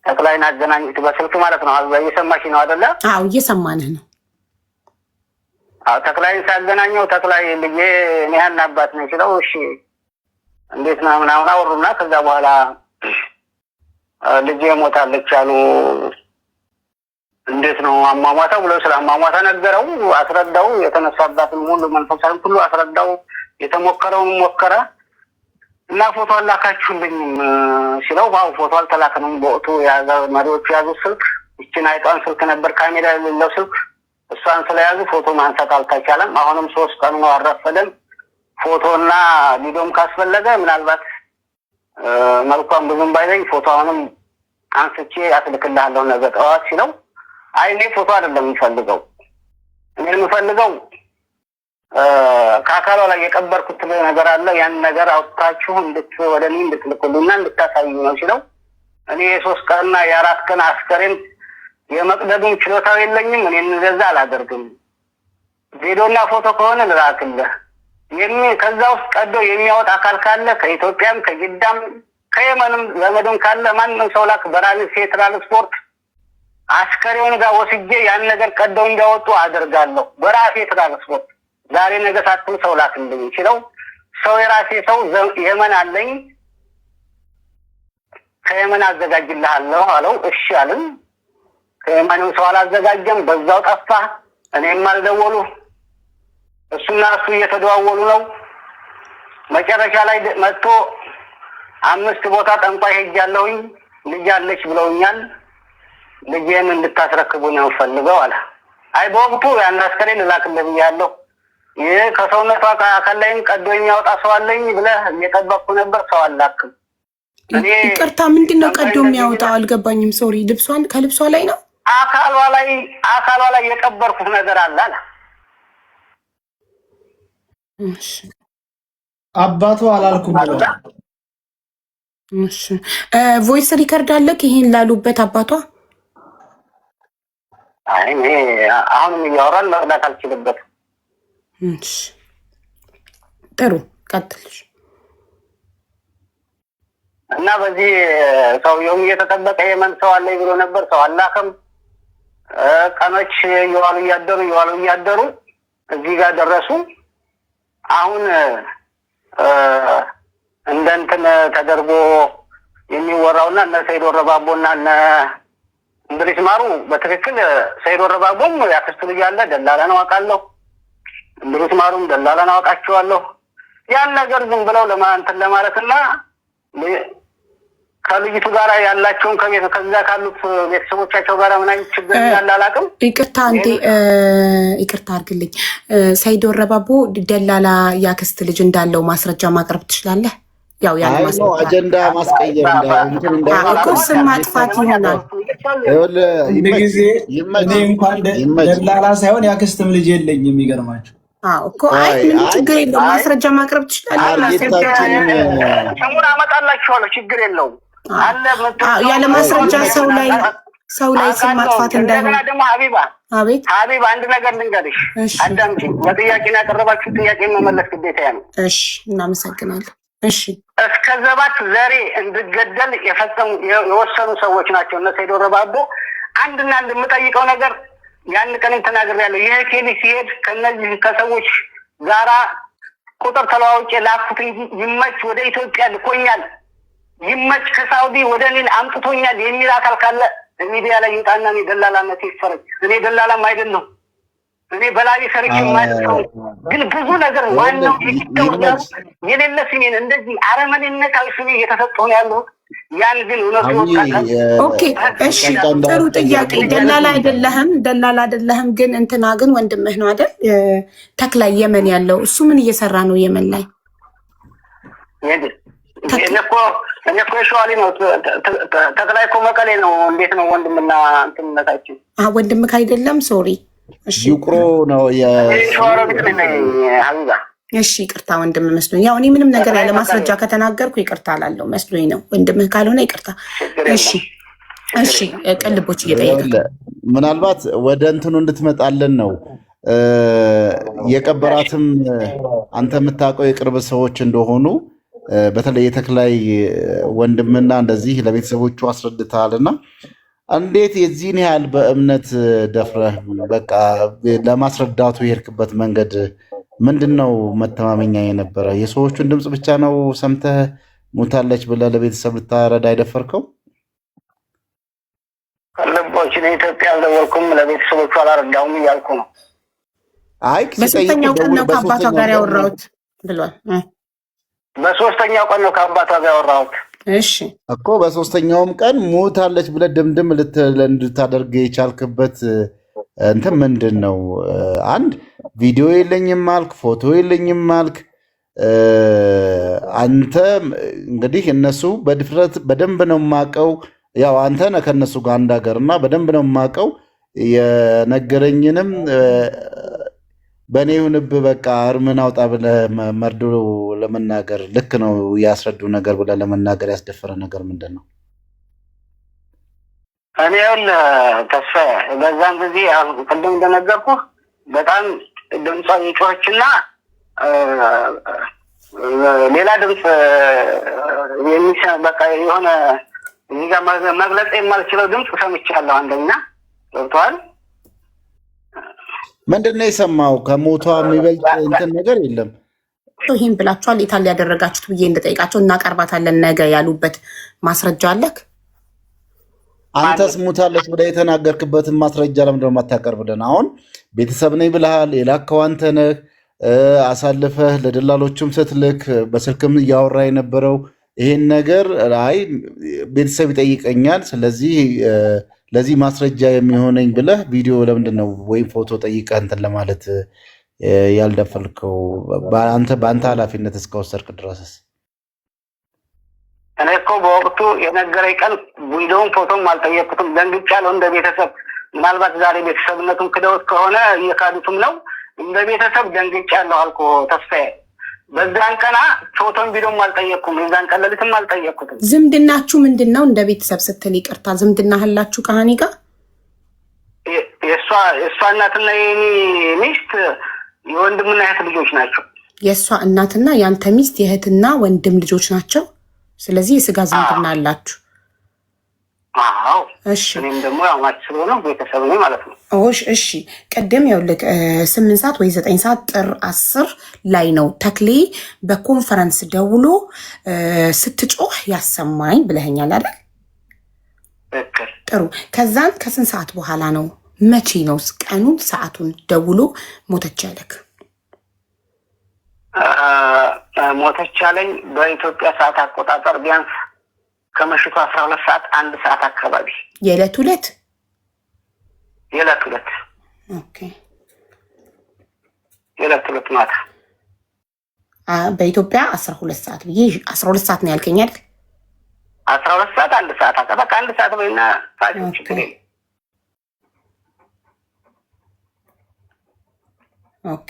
I: ተክላይን አገናኝት በስልክ ማለት ነው። እየሰማሽ ነው አይደለ?
A: አዎ እየሰማንህ ነው።
I: አዎ ተክላይን ሳገናኘው ተክላይ ልጄ እኔ ያን አባት ነኝ ሲለው እሺ እንዴት ነው ምናምን አወሩና ከዛ በኋላ ልጄ ሞታለች አሉ። እንዴት ነው አሟሟቷ ብሎ ስለ አሟሟቷ ነገረው፣ አስረዳው። የተነሳባትን ሙሉ መንፈሳዊ ሁሉ አስረዳው። የተሞከረውን ሞከረ እና ፎቶ አላካችሁልኝም ሲለው ዋው ፎቶ አልተላከንም። በወቅቱ መሪዎቹ ያዙት ስልክ ይችን አይጧን ስልክ ነበር ካሜራ የሌለው ስልክ፣ እሷን ስለያዙ ፎቶ ማንሳት አልተቻለም። አሁንም 3 ቀን ነው አረፈደም። ፎቶና ቪዲዮም ካስፈለገ ምናልባት መልኳም ብዙም ባይለኝ ፎቶ አሁንም አንስቼ አስልክልሃለሁ ነገ ጠዋት ሲለው አይ እኔ ፎቶ አይደለም የምፈልገው፣ እኔ የምፈልገው ከአካሏ ላይ የቀበርኩት ነገር አለ፣ ያን ነገር አውጥታችሁ ወደ እኔ እንድትልኩልኝና እንድታሳዩ ነው ሲለው እኔ የ3 ቀንና የ4 ቀን አስከሬን የመቅደዱን ችሎታው የለኝም፣ እኔ እንደዛ አላደርግም። ቪዲዮና ፎቶ ከሆነ ልላክልህ፣ ከዛ ውስጥ ቀዶ የሚያወጣ አካል ካለ ከኢትዮጵያም ከጅዳም ከየመንም ዘመድም ካለ ማንም ሰው ላክ፣ በራሴ ትራንስፖርት አስከሬውን ጋር ወስጄ ያን ነገር ቀደው እንዲያወጡ አደርጋለሁ በራሴ ትራንስፖርት። ዛሬ ነገ ሳትል ሰው ላክልኝ ሲለው ሰው የራሴ ሰው የመን አለኝ ከየመን አዘጋጅልሃለሁ አለው። እሺ አልን። ከየመንም ሰው አላዘጋጀም፣ በዛው ጠፋ። እኔም አልደወሉ፣ እሱና እሱ እየተደዋወሉ ነው። መጨረሻ ላይ መጥቶ 5 ቦታ ጠንቋይ ሄጃለሁኝ ልጅ አለች ብለውኛል፣ ልጄን እንድታስረክቡ ነው ፈልገው አለ። አይ በወቅቱ ያን አስከሬን ልላክልህ ብያለሁ፣ ይህ ከሰውነቷ አካል ላይም ቀዶ የሚያወጣ ሰው አለኝ ብለህ እየጠበቅኩ ነበር፣ ሰው አላክም።
A: ይቅርታ ምንድን ነው ቀዶ የሚያወጣው? አልገባኝም። ሶሪ ከልብሷ ላይ ነው አካሏ ላይ የቀበርኩት ነገር አለ አለ።
D: አባቱ አላልኩም ብለው
A: ቮይስ ሪከርድ አለክ ይሄን ላሉበት አባቷ?
I: አይ እኔ አሁንም እያወራን መቅዳት አልችልበትም።
A: ጥሩ ቀጥልሽ።
I: እና በዚህ ሰውየውም እየተጠበቀ የመን ሰው አለኝ ብሎ ነበር፣ ሰው አላከም። ቀኖች እየዋሉ እያደሩ እዚህ ጋር ደረሱ። አሁን እንደ እንትን ተደርጎ የሚወራውና እነ ሰይድ ወረባቦና እነ እንድሪስ ማሩ በትክክል ሰይድ ወረባቦም ያክስቱ ልጅ አለ ደላላ ነው አውቃለሁ። እንድሪስ ማሩም ደላላ ነው አውቃቸዋለሁ። ያን ነገር ዝም ብለው ለማንተን ለማለትና ከልጅቱ ጋር ያላቸውን ከዛ ካሉት ቤተሰቦቻቸው ጋር ምን አይነት ችግር እንዳለ አላውቅም።
A: ይቅርታ እንዴ ይቅርታ አድርግልኝ። ሰይድ ወረባቦ ደላላ ያክስት ልጅ እንዳለው ማስረጃ ማቅረብ ትችላለህ? ያው ያን ማስረጃ
C: አጀንዳ ማስቀየር
A: እንዳይሆን ስም ማጥፋት ይሆናል።
D: ጊዜ እኔ እንኳን ደላላ ሳይሆን ያክስትም ልጅ የለኝም። የሚገርማቸው
A: እኮ አይ ምንም ችግር የለውም። ማስረጃ ማቅረብ ትችላለህ።
I: ሰሙን አመጣላችኋለሁ፣ ችግር የለውም።
A: ያለ ማስረጃ ሰው ላይ ስም ማጥፋት እንዳይሆን።
I: ደግሞ ሀቢባ አንድ ነገር ልንገርሽ፣ አዳምጪ። በጥያቄ ያቀረባችሁ ጥያቄ መመለስ ግዴታ ነው።
A: እሺ፣ እናመሰግናለን። እሺ፣
I: እስከ ዘባት ዘሬ እንድገደል የወሰኑ ሰዎች ናቸው እነ ሰይድ ወረባቦ። አንድና አንድ የምጠይቀው ነገር ያን ቀን ተናግሬያለሁ። ይሄ ኬሊ ሲሄድ ከነዚህ ከሰዎች ጋራ ቁጥር ተለዋውጬ ላኩት እንጂ ይመች ወደ ኢትዮጵያ ልኮኛል፣ ይመች ከሳውዲ ወደ እኔ አምጥቶኛል የሚል አካል ካለ ሚዲያ ላይ ይውጣና እኔ ደላላነት ይፈረጅ። እኔ ደላላም አይደለሁም። እኔ በላይ ሰርቼ ማለት ነው። ግን ብዙ ነገር ዋናው የሌለ ስሜን እንደዚህ አረመኔነታዊ ስሜ እየተሰጠው ነው ያለው። ያን ግን እውነቱ
A: ኦኬ፣ እሺ፣ ጥሩ ጥያቄ። ደላላ አይደለህም። ግን እንትና ግን ወንድምህ ነው አይደል? ተክላይ የመን ያለው እሱ ምን እየሰራ ነው የመን ላይ?
I: እኔ እኮ የሸዋሊ ነው። ተክላይ እኮ መቀሌ ነው። እንዴት ነው ወንድምና እንትንነታችን?
A: ወንድምህ አይደለም? ሶሪ
C: ይቁሮ ነው
A: እሺ፣ ይቅርታ ወንድም መስሎኝ። ያው እኔ ምንም ነገር ያለ ማስረጃ ከተናገርኩ ይቅርታ አላለው መስሎኝ ነው። ወንድምህ ካልሆነ ይቅርታ። እሺ፣ ቅልቦች እየጠየቀ
C: ምናልባት ወደ እንትኑ እንድትመጣለን ነው። የቀበራትም አንተ የምታውቀው የቅርብ ሰዎች እንደሆኑ በተለይ የተክላይ ወንድምና እንደዚህ ለቤተሰቦቹ አስረድተሃልና እንዴት የዚህን ያህል በእምነት ደፍረህ በቃ ለማስረዳቱ የሄድክበት መንገድ ምንድን ነው? መተማመኛ የነበረ የሰዎቹን ድምፅ ብቻ ነው ሰምተህ ሞታለች ብለህ ለቤተሰብ ልታረዳ አይደፈርከው?
I: ልቦች ለኢትዮጵያ አልደወልኩም፣ ለቤተሰቦቹ አላረዳውም እያልኩ ነው።
C: አይ
A: በሶስተኛው ቀን ነው ከአባቷ ጋር ያወራሁት ብሏል።
I: በሶስተኛው ቀን ነው ከአባቷ ጋር ያወራሁት።
A: እሺ
C: እኮ በሶስተኛውም ቀን ሞታለች ብለህ ድምድም እንድታደርግ የቻልክበት እንትን ምንድን ነው? አንድ ቪዲዮ የለኝም አልክ፣ ፎቶ የለኝም አልክ። አንተ እንግዲህ እነሱ በድፍረት በደንብ ነው የማውቀው፣ ያው አንተ ነህ ከእነሱ ጋር አንድ ሀገር እና በደንብ ነው የማውቀው። የነገረኝንም በእኔ ይሁንብህ በቃ እርምን አውጣ ብለህ መርዶ ለመናገር ልክ ነው ያስረዱ ነገር ብለህ ለመናገር ያስደፈረ ነገር ምንድን ነው?
I: እኔ ተስፋ በዛን ጊዜ ቅድም እንደነገርኩህ በጣም ድምጿ የጮኸችና ሌላ ድምፅ በቃ የሆነ እዚህ ጋር መግለጽ የማልችለው ድምፅ ሰምቻለሁ። አንደኛ ገብቶሃል?
C: ምንድን ነው የሰማው? ከሞቷ የሚበልጥ እንትን ነገር የለም።
A: ይህን ብላችኋል የታል ያደረጋችሁት ብዬ እንደጠይቃቸው እናቀርባታለን ነገ ያሉበት ማስረጃ አለክ?
C: አንተስ ሞታለች ብለህ የተናገርክበትን ማስረጃ ለምንድን ነው የማታቀርብልን? አሁን ቤተሰብ ነኝ ብለሃል፣ የላከው አንተ ነህ። አሳልፈህ ለደላሎችም ስትልክ በስልክም እያወራ የነበረው ይሄን ነገር አይ ቤተሰብ ይጠይቀኛል፣ ስለዚህ ለዚህ ማስረጃ የሚሆነኝ ብለህ ቪዲዮ ለምንድን ነው ወይም ፎቶ ጠይቀህ እንትን ለማለት ያልደፈልከው? በአንተ ኃላፊነት እስከወሰድክ ድረስስ?
I: እኔ እኮ በወቅቱ የነገረኝ ቀን ቪዲዮውን ፎቶም አልጠየቅኩትም። ደንግጫለሁ እንደ ቤተሰብ። ምናልባት ዛሬ ቤተሰብነቱን ክደውት ከሆነ እየካዱትም ነው። እንደ ቤተሰብ ደንግጫለሁ አልኩህ ተስፋዬ። በዛን ቀና ፎቶም ቪዲዮም አልጠየቅኩም። የዛን ቀን ሌሊትም አልጠየቅኩትም።
A: ዝምድናችሁ ምንድን ነው? እንደ ቤተሰብ ስትል ይቅርታ፣ ዝምድና አላችሁ ከሀኒ ጋር?
I: የእሷ እናትና የኔ ሚስት የወንድምና የእህት ልጆች ናቸው።
A: የእሷ እናትና የአንተ ሚስት የእህትና ወንድም ልጆች ናቸው። ስለዚህ የስጋ ዝምድና አላችሁ?
I: አዎ።
A: እሺ።
I: እኔም ደግሞ ያው ማች ስለሆነ ቤተሰብ ነኝ ማለት ነው።
A: እሺ ቀደም ያውልክ 8 ሰዓት ወይ 9 ሰዓት ጥር 10 ላይ ነው ተክሌ በኮንፈረንስ ደውሎ ስትጮህ ያሰማኝ ብለኸኛል አይደል? ጥሩ። ከዛን ከስንት ሰዓት በኋላ ነው መቼ ነው ቀኑን ሰዓቱን ደውሎ ሞተች ያለክ?
I: ሞተች ያለኝ በኢትዮጵያ ሰዓት አቆጣጠር ቢያንስ ከመሽቱ 12 ሰዓት 1 ሰዓት አካባቢ
A: የዕለት ሁለት ኦኬ
I: የዕለት ሁለት ማታ
A: በኢትዮጵያ 12 ሰዓት ብዬ 12 ሰዓት ነው ያልከኝ አይደል?
I: 12 ሰዓት 1 ሰዓት አካባቢ 1 ሰዓት በይና ታች ትግሬ
A: ኦኬ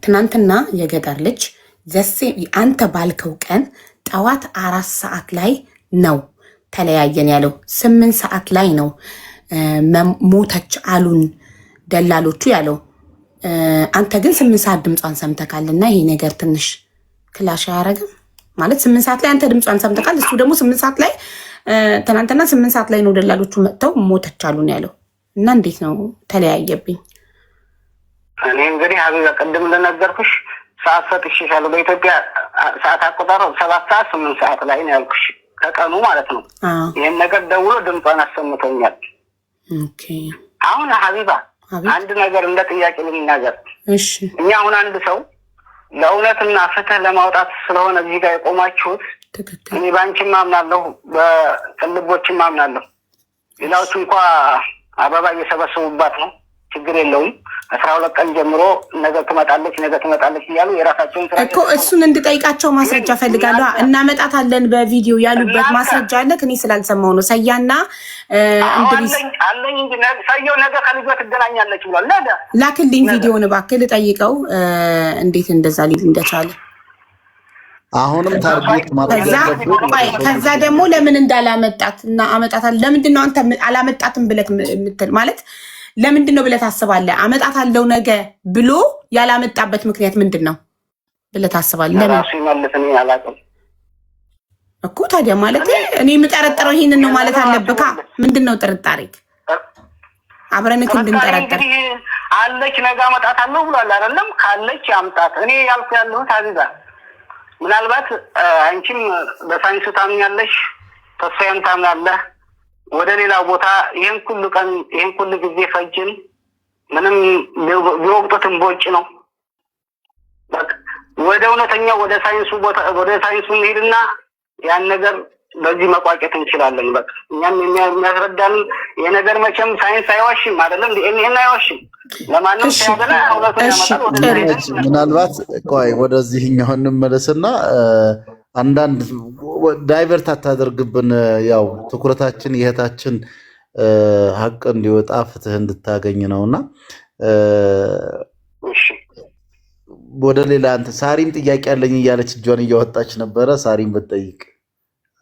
A: ትናንትና የገጠር ልጅ ዘሴ አንተ ባልከው ቀን ጠዋት 4 ሰዓት ላይ ነው ተለያየን ያለው 8 ሰዓት ላይ ነው ሞተች አሉን ደላሎቹ ያለው። አንተ ግን 8 ሰዓት ድምጿን ሰምተካልና ይሄ ነገር ትንሽ ክላሽ አያረግም ማለት 8 ሰዓት ላይ አንተ ድምጿን ሰምተካል፣ እሱ ደግሞ 8 ሰዓት ላይ ትናንትና 8 ሰዓት ላይ ነው ደላሎቹ መጥተው ሞተች አሉን ያለው እና እንዴት ነው ተለያየብኝ?
I: እኔ እንግዲህ ሀቢባ ቅድም እንደነገርኩሽ ሰዓት ሰጥቼሻለሁ። በኢትዮጵያ ሰዓት አቆጣጠር 7 ሰዓት 8 ሰዓት ላይ ነው ያልኩሽ ከቀኑ ማለት ነው። ይሄን ነገር ደውሎ ድምጿን አሰምቶኛል።
A: ኦኬ
I: አሁን ሀቢባ አንድ ነገር እንደ ጥያቄ ልናገር።
A: እሺ
I: እኛ አሁን አንድ ሰው ለእውነትና ፍትህ ለማውጣት ስለሆነ እዚህ ጋር የቆማችሁት እኔ ባንቺም አምናለሁ፣ በቅልቦችም አምናለሁ። ሌላዎቹ እንኳ አበባ እየሰበሰቡባት ነው፣ ችግር የለውም። 12 ቀን ጀምሮ ነገ ትመጣለች እያሉ የራሳቸውን ስራ
A: እኮ እሱን እንድጠይቃቸው ማስረጃ ፈልጋለሁ። እናመጣታለን በቪዲዮ ያሉበት ማስረጃ አለ። እኔ ስላልሰማው ነው። ሰያና እንድሪስ
I: አለኝ እንጂ ሰየው ነገ ከልጇ ትገናኛለች ብሏል። ነገ
A: ላክልኝ ቪዲዮውን እባክህ ልጠይቀው እንዴት እንደዛ ሊል እንደቻለ።
C: አሁንም ታርጌት
A: ከዛ ደግሞ ለምን እንዳላመጣት እና አመጣታለሁ ለምንድን ነው አንተ አላመጣትም ብለህ የምትል ማለት ለምንድን ነው ብለህ ታስባለህ? አመጣታለሁ ነገ ብሎ ያላመጣበት ምክንያት ምንድን ነው ብለህ ታስባለህ? ለምን እኮ ታዲያ ማለት እኔ የምጠረጥረው ይሄንን ነው ማለት አለብካ። ምንድን ነው ጥርጣሬክ? አብረንክ እንድንጠረጥር
I: አለች ነገ አመጣታለሁ ብሏል አይደለም? ካለች አምጣት። እኔ ያልኩ ያለሁት አዚዛ ምናልባት አንቺም በሳይንሱ ታምኛለሽ፣ ተስፋዬም ታምናለህ። ወደ ሌላ ቦታ ይሄን ሁሉ ቀን ይሄን ሁሉ ጊዜ ፈጅን ምንም ቢወቅጡትም ቦጭ ነው። በቃ ወደ እውነተኛው ወደ ሳይንሱ ቦታ ወደ ሳይንሱ እንሂድና ያን ነገር በዚህ መቋጨት እንችላለን። በቃ እኛም የሚያስረዳን የነገር መቼም ሳይንስ አይዋሽም አይደለም? ይሄን አይዋሽም። ለማንም ሲያገላ እውነቱን ያመጣል።
C: ምናልባት ቆይ ወደዚህኛው እንመለስና አንዳንድ ዳይቨርት አታደርግብን። ያው ትኩረታችን የእህታችን ሀቅ እንዲወጣ ፍትህ እንድታገኝ ነውና ወደ ሌላ አንተ ሳሪም ጥያቄ አለኝ እያለች እጇን እያወጣች ነበረ። ሳሪም ብትጠይቅ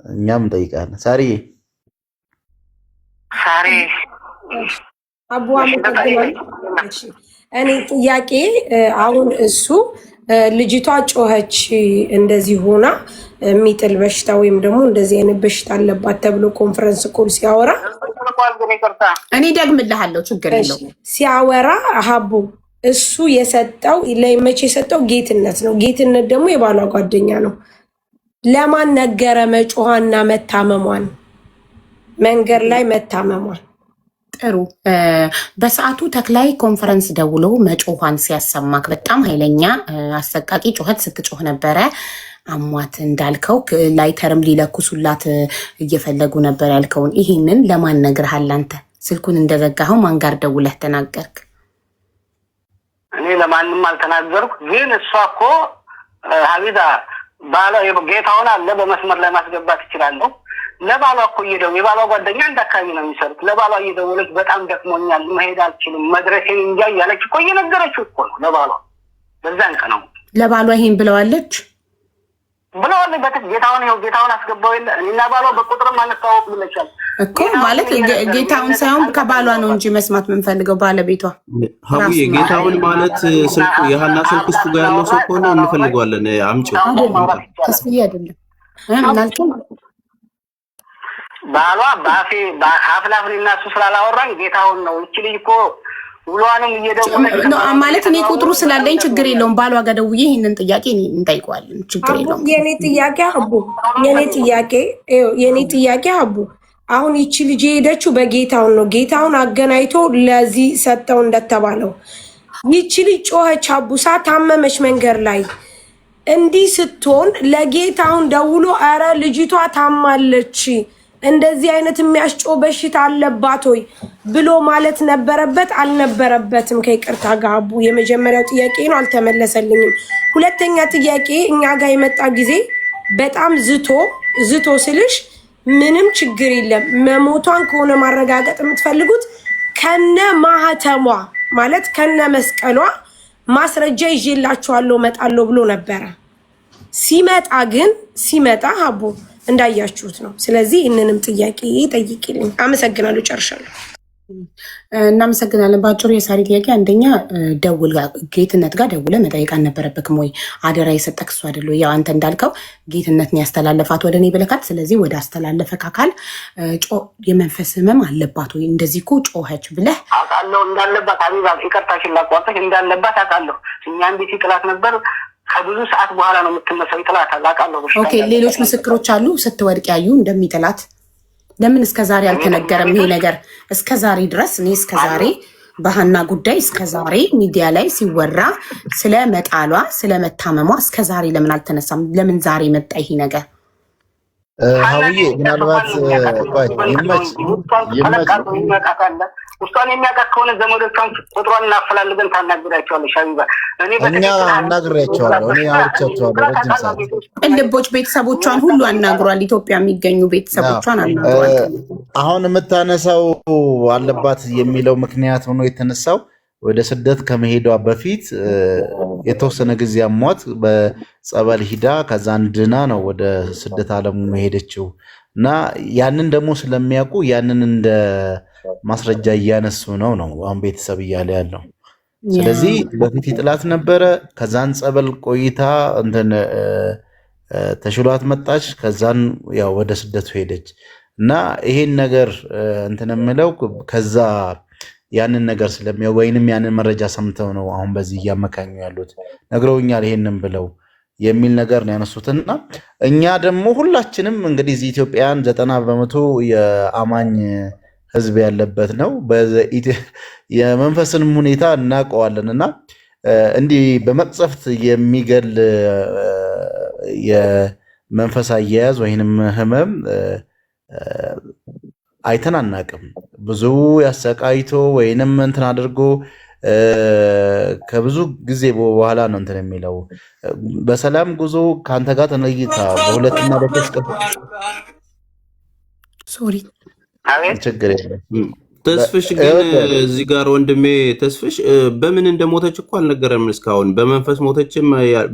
C: እኛም እንጠይቃለን። ሳሪ
F: አቡዋ እኔ ጥያቄ አሁን እሱ ልጅቷ ጮኸች እንደዚህ ሆና የሚጥል በሽታ ወይም ደግሞ እንደዚህ አይነት በሽታ አለባት ተብሎ ኮንፈረንስ ኮል ሲያወራ
A: እኔ ደግምልሃለሁ፣ ችግር የለው
F: ሲያወራ ሀቡ እሱ የሰጠው ለመቼ የሰጠው ጌትነት ነው። ጌትነት ደግሞ የባሏ ጓደኛ ነው። ለማን ነገረ መጮሃና መታመሟን መንገድ ላይ መታመሟን?
A: ጥሩ በሰዓቱ ተክላይ ኮንፈረንስ ደውሎ መጮሃን ሲያሰማክ በጣም ኃይለኛ አሰቃቂ ጩኸት ስትጮህ ነበረ። አሟት እንዳልከው ላይተርም ሊለኩሱላት እየፈለጉ ነበር ያልከውን ይሄንን ለማን ነግረሃል አንተ? ስልኩን እንደዘጋኸው ማን ጋር ደውለህ ተናገርክ?
I: እኔ ለማንም አልተናገርኩ። ግን እሷ እኮ ሀቢዛ ባሏ ጌታውን አለ በመስመር ላይ ማስገባት ይችላለሁ። ለባሏ እኮ እየደወለች የባሏ ጓደኛ አንድ አካባቢ ነው የሚሰሩት። ለባሏ እየደወለች በጣም ደክሞኛል መሄድ አልችልም መድረሴን እንጃ እያለች እኮ እየነገረችው እኮ ነው ለባሏ። በዛን ቀን ነው
A: ለባሏ ይሄን ብለዋለች።
I: ጌታውን አስገባው የለ እኔና ባሏ በቁጥርም አንታወቅ ብለሻል
A: እኮ ማለት ጌታውን ሳይሆን ከባሏ ነው እንጂ መስማት የምንፈልገው ባለቤቷ
E: ሀቡዬ። ጌታውን ማለት ስልኩ የሀና ስልክ እሱ ጋር ያለው ሰው ከሆነ እንፈልገዋለን። አምጪው
A: ተስብዬ አይደለም ምናልከው
I: ባሏ ባፌ አፍላፍና እሱ ስላላወራኝ ጌታውን ነው። እቺ ልጅ እኮ ውሏንም እየደወለች
A: ማለት እኔ ቁጥሩ ስላለኝ ችግር የለውም። ባሏ ጋር ደውዬ ይሄንን ጥያቄ እንጠይቀዋለን። ችግር የለውም።
F: የኔ ጥያቄ አቡ አሁን ይቺ ልጅ የሄደችው በጌታውን ነው። ጌታውን አገናኝቶ ለዚህ ሰጠው እንደተባለው ይቺ ልጅ ጮኸች። አቡሳ ታመመች መንገድ ላይ እንዲህ ስትሆን ለጌታውን ደውሎ አረ ልጅቷ ታማለች እንደዚህ አይነት የሚያስጮህ በሽታ አለባት ወይ ብሎ ማለት ነበረበት አልነበረበትም? ከይቅርታ ጋር አቡ የመጀመሪያው ጥያቄ ነው፣ አልተመለሰልኝም። ሁለተኛ ጥያቄ እኛ ጋር የመጣ ጊዜ በጣም ዝቶ ስልሽ ምንም ችግር የለም መሞቷን ከሆነ ማረጋገጥ የምትፈልጉት ከነ ማህተሟ ማለት ከነ መስቀሏ ማስረጃ ይዤላችኋለሁ እመጣለሁ ብሎ ነበረ። ሲመጣ አቡ እንዳያችሁት ነው። ስለዚህ እነንም ጥያቄ ጠይቂልኝ። አመሰግናለሁ። ጨርሻለሁ።
A: እናመሰግናለን። በአጭሩ የሳሪ ጥያቄ አንደኛ ጌትነት ጋር ደውለ መጠየቅ አልነበረብክም ወይ? አደራ የሰጠክ እሱ አይደለ? ያው አንተ እንዳልከው ጌትነትን ያስተላለፋት ወደ እኔ ብለካት። ስለዚህ ወደ አስተላለፈክ አካል የመንፈስ ህመም አለባት ወይ እንደዚህ እኮ ጮኸች ብለህ
I: አውቃለሁ እንዳለባት። አቢባ ይቅርታሽን ላቋርጥሽ፣ እንዳለባት አውቃለሁ። እኛም ቤት ይጥላት ነበር። ከብዙ ሰዓት በኋላ ነው የምትመሰው። ይጥላት አውቃለሁ።
A: ኦኬ፣ ሌሎች ምስክሮች አሉ ስትወድቅ ያዩ እንደሚጥላት። ለምን እስከዛሬ አልተነገረም ይሄ ነገር? እስከዛሬ ድረስ እኔ እስከዛሬ በሀና ጉዳይ እስከዛሬ ሚዲያ ላይ ሲወራ ስለ መጣሏ ስለ መታመሟ እስከዛሬ ለምን አልተነሳም? ለምን ዛሬ መጣ ይሄ ነገር?
C: ሀውዬ ምናልባት ይመች
I: ውስጧን የሚያውቃት ከሆነ ዘመዶቿን ቁጥሯን እናፈላልገን ታናግዳቸዋለሽ። ሀቢባ
C: እኛ አናግሬያቸዋለሁ። እኔ አውርቻቸዋለሁ ረጅም ሰዓት።
A: ቅልቦች ቤተሰቦቿን ሁሉ አናግሯል። ኢትዮጵያ የሚገኙ ቤተሰቦቿን አናግሯል።
C: አሁን የምታነሳው አለባት የሚለው ምክንያት ሆኖ የተነሳው ወደ ስደት ከመሄዷ በፊት የተወሰነ ጊዜ አሟት በጸበል ሂዳ ከዛን ድና ነው ወደ ስደት ዓለሙ ሄደችው እና ያንን ደግሞ ስለሚያውቁ ያንን እንደ ማስረጃ እያነሱ ነው አሁን ቤተሰብ እያለ ያለው። ስለዚህ በፊት ይጥላት ነበረ። ከዛን ጸበል ቆይታ እንትን ተሽሏት መጣች። ከዛን ያው ወደ ስደቱ ሄደች እና ይሄን ነገር እንትን የምለው ከዛ ያንን ነገር ስለሚያው ወይንም ያንን መረጃ ሰምተው ነው አሁን በዚህ እያመካኙ ያሉት። ነግረውኛል ይሄንን ብለው የሚል ነገር ነው ያነሱትና እኛ ደግሞ ሁላችንም እንግዲህ እዚህ ኢትዮጵያን 90% የአማኝ ህዝብ ያለበት ነው። የመንፈስንም ሁኔታ እናውቀዋለን እና እንዲህ በመቅሰፍት የሚገል የመንፈስ አያያዝ ወይንም ህመም አይተን አናቅም። ብዙ ያሰቃይቶ ወይንም እንትን አድርጎ ከብዙ ጊዜ በኋላ ነው እንትን የሚለው። በሰላም ጉዞ ከአንተ ጋር ተነይታ በሁለትና በሶስት
A: ሶሪ
C: ችግር የለም።
E: ተስፍሽ ግን እዚህ ጋር ወንድሜ ተስፍሽ በምን እንደሞተች እኮ አልነገረም እስካሁን። በመንፈስ ሞተችም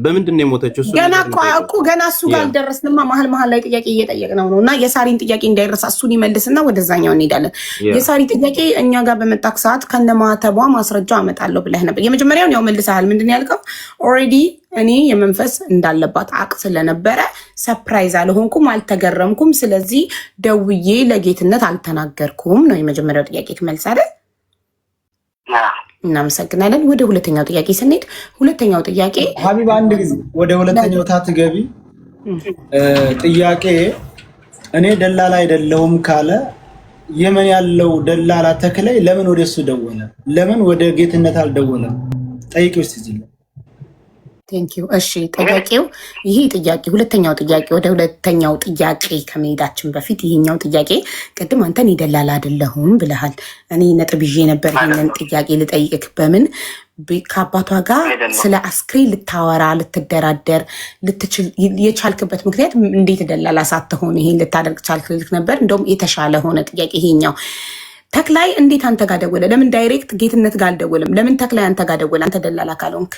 E: በምንድን ነው የሞተችው?
A: ገና እኮ ገና እሱ ጋር አልደረስንማ። መሀል ላይ ጥያቄ እየጠየቅነው ነው እና የሳሪን ጥያቄ እንዳይረሳ እሱን ይመልስና ወደዛኛው እንሄዳለን። የሳሪ ጥያቄ እኛ ጋር በመጣክ ሰዓት ከነማተቧ ማስረጃ አመጣለሁ ብለህ ነበር። የመጀመሪያውን ያው መልሰሃል። ምንድን ነው ያልከው? ኦልሬዲ እኔ የመንፈስ እንዳለባት አቅ ስለነበረ ሰፕራይዝ አልሆንኩም፣ አልተገረምኩም። ስለዚህ ደውዬ ለጌትነት አልተናገርኩም ነው የመጀመሪያው ጥያቄ። መልስ አይደል? እናመሰግናለን። ወደ ሁለተኛው ጥያቄ ስንሄድ ሁለተኛው ጥያቄ
D: ሀቢባ አንድ ጊዜ ወደ ሁለተኛው ታትገቢ ጥያቄ እኔ ደላላ አይደለሁም ካለ የመን ያለው ደላላ ተክላይ ለምን ወደ እሱ ደወለ? ለምን ወደ ጌትነት አልደወለም? ጠይቂው እስቲ ዝም
A: ቴንኪው። እሺ ጥያቄው ይሄ ጥያቄ ሁለተኛው ጥያቄ ወደ ሁለተኛው ጥያቄ ከመሄዳችን በፊት ይሄኛው ጥያቄ ቅድም አንተን ይደላል አይደለሁም ብለሃል። እኔ ነጥብ ይዤ ነበር ይሄንን ጥያቄ ልጠይቅህ። በምን ከአባቷ ጋር ስለ አስክሬን ልታወራ ልትደራደር ልትችል የቻልክበት ምክንያት እንዴት ደላላ ሳትሆን ይሄን ልታደርግ ቻልክ ነበር? እንደውም የተሻለ ሆነ ጥያቄ ይሄኛው። ተክላይ እንዴት አንተ ጋር ደወለ? ለምን ዳይሬክት ጌትነት ጋር አልደወለም? ለምን ተክላይ አንተ ጋር ደወለ? አንተ ደላላ ካልሆንክ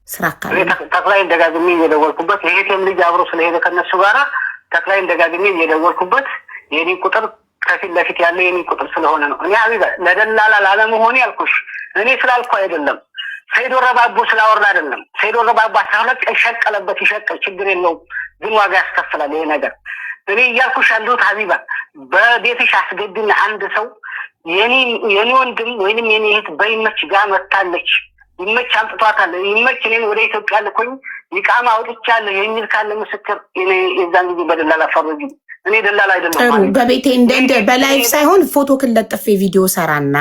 A: ስራ አካል
I: ተክላይ እንደጋግሜ እየደወልኩበት የሄቴም ልጅ አብሮ ስለሄደ ከነሱ ጋራ ተክላይ እንደጋግሜ እየደወልኩበት የኔ ቁጥር ከፊት ለፊት ያለ የኔ ቁጥር ስለሆነ ነው። እኔ ሀቢባ ለደላላ ላለመሆን ያልኩሽ እኔ ስላልኩ አይደለም። ሰይዶ ረባቦ ስላወራ አይደለም። ሰይዶ ረባቦ 12 ቀን ሸቀለበት፣ ይሸቀል ችግር የለውም ግን ዋጋ ያስከፍላል ይሄ ነገር። እኔ እያልኩሽ ያለሁት ሀቢባ በቤትሽ አስገድና አንድ ሰው የኔ ወንድም ወይንም የኔ እህት በይመች ጋር መታለች ይመች አምጥቷታል ይመች እኔን ወደ ኢትዮጵያ ልኮኝ ይቃማ አውጥቻለሁ የሚል ካለ ምስክር የዛን ጊዜ በደላላ ፈርጁ። እኔ ደላላ አይደለም።
A: በቤቴ እንደ በላይፍ ሳይሆን ፎቶ ክለጥፌ ቪዲዮ ሰራና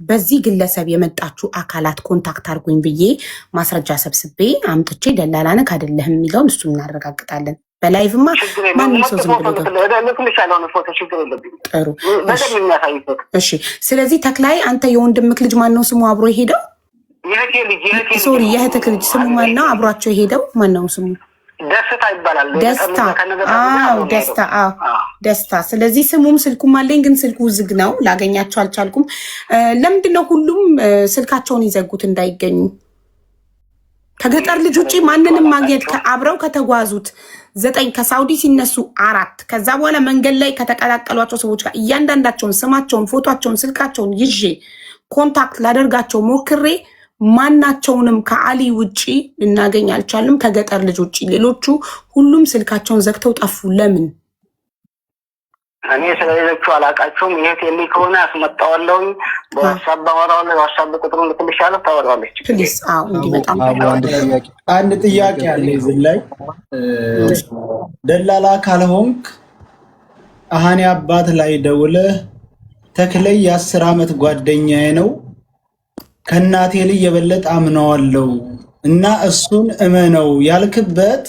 A: በዚህ ግለሰብ የመጣችሁ አካላት ኮንታክት አድርጉኝ ብዬ ማስረጃ ሰብስቤ አምጥቼ ደላላ ነህ አይደለህም የሚለውን እሱ እናረጋግጣለን። በላይቭማ ማንም ሰው ዝም ብሎ ጥሩ። እሺ ስለዚህ ተክላይ አንተ የወንድምክ ልጅ ማነው ስሙ አብሮ የሄደው? ሶሪ የእህትክ ልጅ ስሙ ማነው አብሯቸው የሄደው? ማነው ስሙ?
I: ደስታ ይባላል።
A: ደስታ። አዎ ደስታ። አዎ ደስታ። ስለዚህ ስሙም ስልኩም አለኝ፣ ግን ስልኩ ዝግ ነው፣ ላገኛቸው አልቻልኩም። ለምንድነው ሁሉም ስልካቸውን ይዘጉት እንዳይገኙ? ከገጠር ልጅ ውጪ ማንንም ማግኘት አብረው ከተጓዙት 9 ከሳውዲ ሲነሱ 4 ከዛ በኋላ መንገድ ላይ ከተቀላቀሏቸው ሰዎች ጋር እያንዳንዳቸውን ስማቸውን፣ ፎቶቸውን፣ ስልካቸውን ይዤ ኮንታክት ላደርጋቸው ሞክሬ ማናቸውንም ከአሊ ውጪ ልናገኝ አልቻልም። ከገጠር ልጅ ውጪ ሌሎቹ ሁሉም ስልካቸውን ዘግተው ጠፉ። ለምን?
I: እኔ ስለሌሎቹ አላቃቸውም። ይሄት የሚ ከሆነ አስመጣዋለሁ። በዋትስአፕ ባወራው ዋትስአፕ ቁጥሩን ልትልሻለሁ፣ ታወራለች።
A: ፕሊዝ። አዎ እንዲህ በጣም
D: አንድ ጥያቄ አለ እዚህ ላይ። ደላላ ካልሆንክ አሃኒ አባት ላይ ደውለህ ተክለይ የ10 ዓመት ጓደኛዬ ነው ከናቴ ልጅ የበለጠ አምነዋለሁ እና እሱን እመነው ያልክበት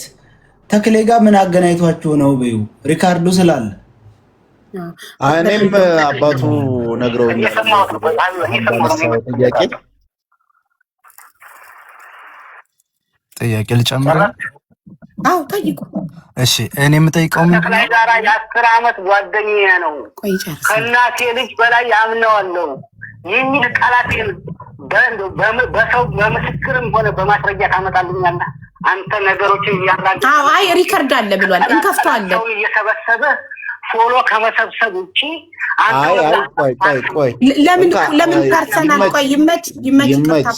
D: ተክሌ ጋር ምን አገናኝቷችሁ ነው? በዩ ሪካርዱ ስላለ
C: እኔም አባቱ ነግረውኛል።
J: ጥያቄ ልጨምር?
A: አዎ ጠይቁ።
J: እሺ እኔ የምጠይቀው
I: ተክሌ ጋር የ10 ዓመት ጓደኛዬ ነው ከናቴ ልጅ በላይ አምነዋለሁ የሚል ቃላት በሰው በምስክርም ሆነ በማስረጃ ታመጣልኛለህ አንተ ነገሮችን እያራገ።
A: አዎ አይ ሪከርድ አለ ብሏል፣ እንከፍተዋለን።
I: እየሰበሰበ ፎሎ ከመሰብሰብ ውጪ
C: ቆይ
A: ለምን ፐርሰናል ይመች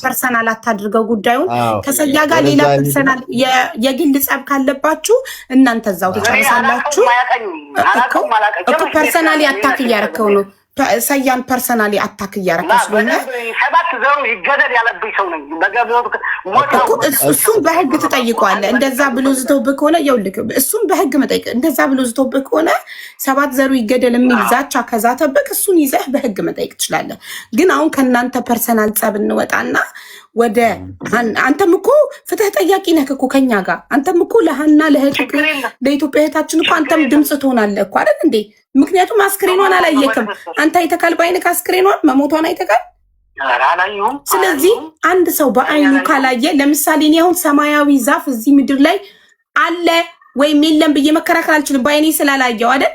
A: ፐርሰናል አታድርገው ጉዳዩን። ከሰያ ጋር ሌላ ፐርሰናል የግል ጸብ ካለባችሁ እናንተ እዛው ተጨርሳላችሁ እኮ። ፐርሰናሊ አታክ እያረከው ነው። ሰያን ፐርሰናሊ አታክ እያረከው ስለሆነ
I: 7 ዘሩ ይገደል ያለብኝ ሰው ነኝ።
A: እሱም በህግ ትጠይቀዋለህ። እንደዛ ብሎ ዝቶብህ ከሆነ ይኸውልህ፣ እሱም በህግ መጠየቅ። እንደዛ ብሎ ዝቶብህ ከሆነ 7 ዘሩ ይገደል የሚል ዛቻ ከዛተብህ እሱን ይዘህ በህግ መጠየቅ ትችላለህ። ግን አሁን ከእናንተ ፐርሰናል ጸብ እንወጣና ወደ አንተም እኮ ፍትህ ጠያቂ ነህ እኮ ከኛ ጋር። አንተም እኮ ለሃና ለኢትዮጵያ እህታችን እኮ አንተም ድምፅ ትሆናለህ እኮ አይደል እንዴ? ምክንያቱም አስክሬኗን አላየክም አንተ። አይተካል በአይንክ አስክሬኗን መሞቷን አይተካል። ስለዚህ አንድ ሰው በአይኑ ካላየ፣ ለምሳሌ እኔ አሁን ሰማያዊ ዛፍ እዚህ ምድር ላይ አለ ወይም የለም ብዬ መከራከር አልችልም፣ በአይኔ ስላላየው አይደል?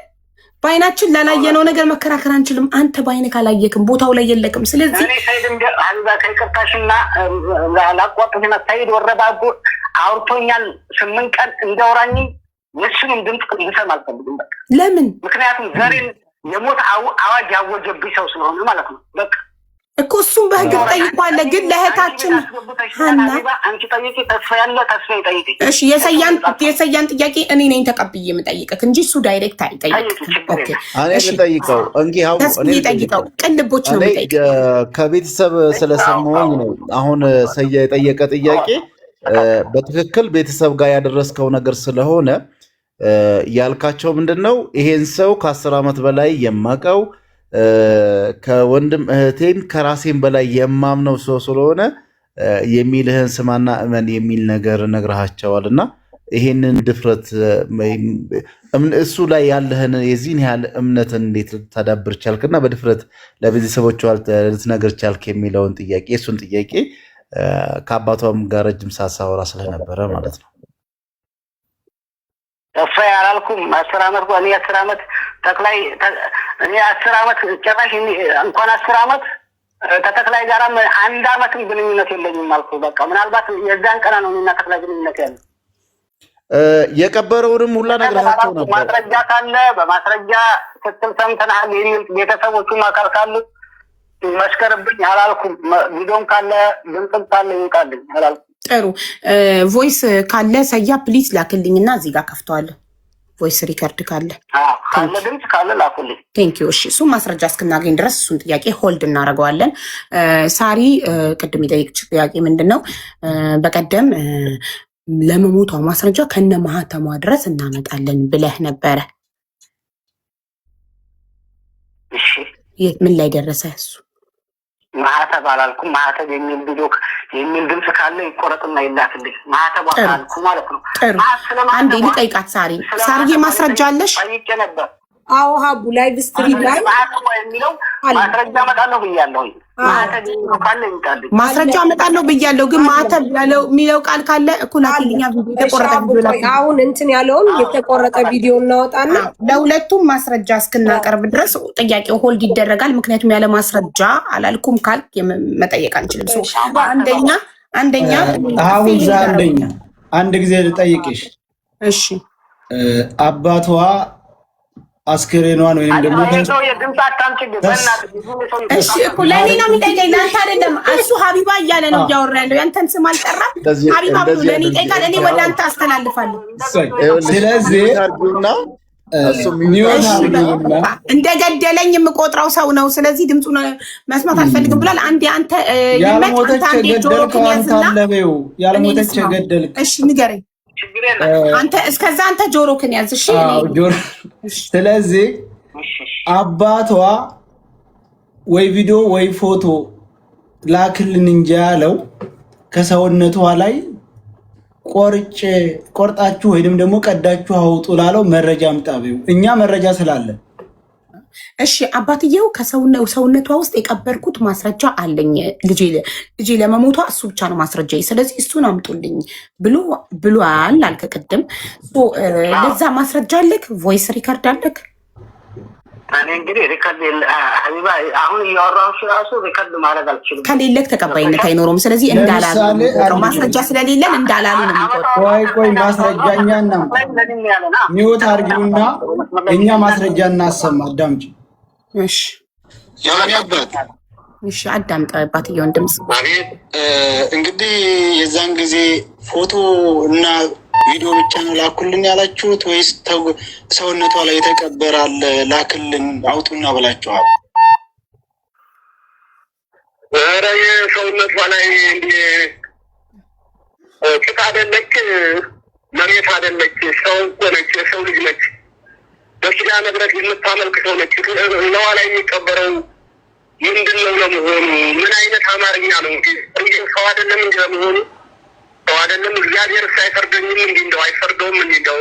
A: በአይናችን ላላየነው ነገር መከራከር አንችልም። አንተ በአይንህ ካላየክም ቦታው ላይ የለክም። ስለዚህ
I: እኔ ሰይድ ከይቅርታሽና ላቋጥሽና ሰይድ ወረባቡ አውርቶኛል 8 ቀን እንዳወራኝ የሱንም ድምፅ እንድሰማ አልፈልግም። በቃ
A: ለምን?
I: ምክንያቱም ዘሬን የሞት አዋጅ ያወጀብኝ ሰው ስለሆነ ማለት ነው። በቃ
A: እኮ እሱም በህግ ትጠይቋለህ። ግን ለእህታችን ሀና
I: አንቺ ጠይቂ፣ ተስፋ ያለ ተስፋ ይጠይቂ።
A: እሺ የሰያን ጥያቄ እኔ ነኝ ተቀብዬ የምጠይቅህ እንጂ እሱ ዳይሬክት አይጠይቅም። ኦኬ
C: እኔ የምጠይቀው
A: እኔ ጠይቀው ቅልቦች ነው የምጠይቀው።
C: ከቤተሰብ ስለሰማሁኝ ነው። አሁን ሰያ የጠየቀ ጥያቄ በትክክል ቤተሰብ ጋር ያደረስከው ነገር ስለሆነ ያልካቸው ምንድነው? ይሄን ሰው ከ10 ዓመት በላይ የማቀው ከወንድም እህቴም ከራሴም በላይ የማምነው ሰው ስለሆነ የሚልህን ስማና እመን የሚል ነገር ነግረሃቸዋል። እና ይሄንን ድፍረት እሱ ላይ ያለህን የዚህን ያህል እምነትን እንዴት ልታዳብር ቻልክና በድፍረት ለቤተሰቦቿ ልትነግር ቻልክ የሚለውን ጥያቄ እሱን ጥያቄ ከአባቷም ጋር ረጅም ሰዓት ሳወራ ስለነበረ ማለት ነው።
I: ተስፋ ያላልኩም 10 ዓመት እኔ 10 ዓመት ተክላይ እኔ 10 ዓመት ጭራሽ እንኳን 10 ዓመት ተተክላይ ጋራም 1 ዓመትም ግንኙነት የለኝም አልኩ። በቃ ምናልባት የዛን ቀና ነው እና ተክላይ ግንኙነት ያለ
C: የቀበረውንም ሁላ ነግረሃቸው ነበር።
I: ማስረጃ ካለ በማስረጃ ስትል ሰምተናል የሚል ቤተሰቦቹም አካል ካሉ መስከረብኝ አላልኩም። ቪዲዮም ካለ ድምፅም ካለ ይውጣልኝ አላልኩም።
A: ጥሩ ቮይስ ካለ ሰያ ፕሊዝ ላክልኝና እዚህ ጋር ከፍተዋለሁ። ቮይስ ሪከርድ ካለ
I: ካለ ድምፅ ካለ ላኩልኝ።
A: ቴንክ ዩ። እሺ እሱ ማስረጃ እስክናገኝ ድረስ እሱን ጥያቄ ሆልድ እናደርገዋለን። ሳሪ ቅድም የጠየቅች ጥያቄ ምንድን ነው? በቀደም ለመሞቷ ማስረጃ ከነ ማህተሟ ድረስ እናመጣለን ብለህ ነበረ።
I: እሺ
A: ምን ላይ ደረሰ እሱ?
I: ማህተብ አላልኩም። ማህተብ የሚል ቪዲዮ የሚል ድምፅ ካለ ይቆረጥና ይላክልኝ። ማህተብ አላልኩ ማለት ነው።
A: ጥሩ አንዴ ልጠይቃት። ሳሪዬ ማስረጃ አለሽ?
I: ጠይቄ ነበር።
F: አዎ ሀቡ ላይቭ ስትሪም ላይ
I: ማህተብ የሚለው ማስረጃ አመጣለሁ ብያለሁ። ማህተብ የሚለው ካለ ይምጣልኝ።
A: ማስረጃ አመጣለሁ ብያለሁ፣ ግን ማህተብ ያለው የሚለው ቃል ካለ ኩላኪልኛ ቪዲዮ የተቆረጠ ቪዲዮ
F: አሁን እንትን ያለውን የተቆረጠ ቪዲዮ እናወጣና
A: ለሁለቱም ማስረጃ እስክናቀርብ ድረስ ጥያቄው ሆልድ ይደረጋል። ምክንያቱም ያለ ማስረጃ አላልኩም ካልክ መጠየቅ አንችልም። አንደኛ
D: አንድ ጊዜ ልጠይቅሽ።
A: እሺ
D: አባቷ አስክሬኗን ወይም ደግሞ
A: እሺ እኮ ለእኔ ነው የሚጠይቀኝ፣ ለአንተ አይደለም። እሱ ሀቢባ እያለ ነው እያወራ ያለው። ያንተን ስም አልጠራም። ሀቢባ ብሎ ለእኔ ይጠይቃል፣ እኔ ወደ አንተ አስተላልፋለሁ።
D: ስለዚህ
A: እንደገደለኝ የምቆጥረው ሰው ነው። ስለዚህ ድምፁን መስማት አልፈልግም ብሏል። አንዴ አንተ
D: ያልሞተች የገደልከው አንተ አለበው ያልሞተች የገደልክ።
A: እሺ ንገረኝ አንተ። እስከዛ አንተ ጆሮክን ያዝ። እሺ
D: ስለዚህ አባቷ ወይ ቪዲዮ ወይ ፎቶ ላክልን እንጂ ያለው ከሰውነቷ ላይ ቆርጣችሁ ወይንም ደግሞ ቀዳችሁ አውጡ ላለው መረጃ አምጣቢው እኛ መረጃ ስላለን።
A: እሺ አባትየው ከሰውነቷ ውስጥ የቀበርኩት ማስረጃ አለኝ ልጄ ለመሞቷ እሱ ብቻ ነው ማስረጃ፣ ስለዚህ እሱን አምጡልኝ ብሏል አልከ ቅድም። ለዛ ማስረጃ አለክ? ቮይስ ሪከርድ አለክ?
I: እኔ እንግዲህ ሪከርድ ሀቢባ አሁን እያወራሁሽ ራሱ ሪከርድ ማድረግ አልችልም።
A: ከሌለክ ተቀባይነት አይኖረውም። ስለዚህ እንዳላሉ ማስረጃ ስለሌለን እንዳላሉ ነው የሚቆጠረው።
D: ቆይ ማስረጃኛ እናምጣ። ሚውት አድርጊውና እኛ ማስረጃ እናሰማ። አዳምጪ።
A: እሺ እሺ አዳምጣ አባትየውን ድምፅ።
K: እንግዲህ የዛን ጊዜ ፎቶ እና ቪዲዮ ብቻ ነው ላኩልን ያላችሁት ወይስ ሰውነቷ ላይ የተቀበረ አለ ላክልን አውጡና ብላችኋል?
I: ኧረ የሰውነቷ ላይ ጭቃ አይደለች፣ መሬት አይደለች፣ ሰው እኮ ነች፣ የሰው ልጅ ነች። በኪዳ ንብረት የምታመልክ ሰው ነች። ለዋ ላይ የሚቀበረው ምንድን ነው ለመሆኑ? ምን አይነት አማርኛ ነው? ሰው አይደለም እንጂ ለመሆኑ ሰው አይደለም። እግዚአብሔር ሳይፈርደኝም እንዲህ እንደው አይፈርደውም እንዲህ እንደው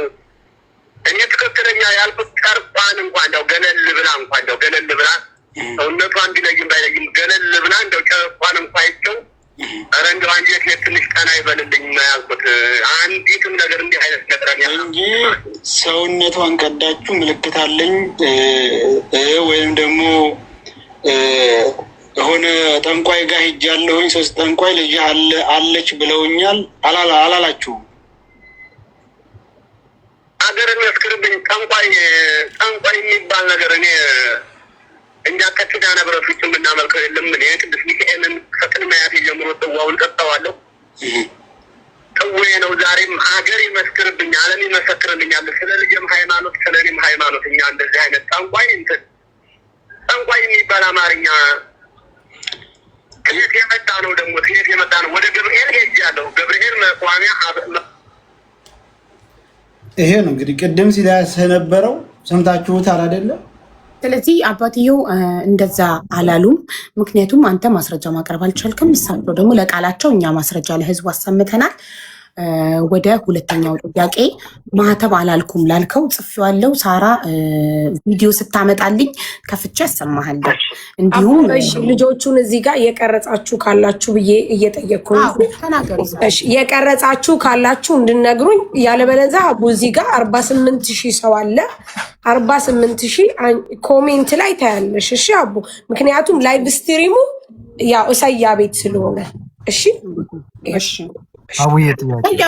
I: እኔ ትክክለኛ ያልኩት ጨርቋን እንኳን እንደው ገለል ብላ ሰውነቷ እንዲለይም ባይለይም ገለል ብላ እንደው ጨርቋን እንኳን አይቼው ኧረ እንደው አንጀቴ ትንሽ ቀና ይበልልኝ ነው ያልኩት። አንዲትም ነገር እንዲህ አይነት ነገር
K: እንጂ ሰውነቷን ቀዳችሁ ምልክት አለኝ ወይም ደግሞ የሆነ ጠንቋይ ጋር ሂጃለሁኝ 3 ጠንቋይ ልጅ አለች ብለውኛል አላላችሁም?
I: ሀገር የሚያስክርብኝ ጠንቋይ የሚባል ነገር እኔ እኛ ከኪዳነ ምሕረት ውጭ የምናመልከው የለም። እኔ ቅዱስ ሚካኤልን ከቅድሚያቴ ጀምሮ ጽዋውን ጠጣዋለሁ። ጽዋዬ ነው። ዛሬም ሀገር ይመስክርብኝ፣ ዓለም ይመሰክርልኛል ስለ ልጅም ሃይማኖት ስለ እኔም ሃይማኖት። እኛ እንደዚህ አይነት ጠንቋይ የሚባል አማርኛ ከየት የመጣ ነው? ደግሞ ከየት የመጣ ነው? ወደ ገብርኤል ሄጃለሁ። ገብርኤል መቋሚያ
D: ይሄ ነው እንግዲህ ቅድም ሲላስ የነበረው ሰምታችሁታል አይደለም?
A: ስለዚህ አባትየው እንደዛ አላሉም። ምክንያቱም አንተ ማስረጃ ማቅረብ አልቻልክም። እሳቸው ደግሞ ለቃላቸው እኛ ማስረጃ ለህዝቡ አሰምተናል። ወደ ሁለተኛው ጥያቄ ማህተብ አላልኩም ላልከው ጽፌዋለሁ። ሳራ ቪዲዮ ስታመጣልኝ ከፍቼ ያሰማሃለሁ። እንዲሁም
F: ልጆቹን እዚህ ጋር የቀረጻችሁ ካላችሁ ብዬ እየጠየቅኩ የቀረጻችሁ ካላችሁ እንድነግሩኝ፣ ያለበለዚያ አቡ እዚህ ጋር 48,000 ሰው አለ። 48,000 ኮሜንት ላይ ታያለሽ። እሺ አቡ፣ ምክንያቱም ላይቭ ስትሪሙ ያው እሰያ ቤት ስለሆነ እሺ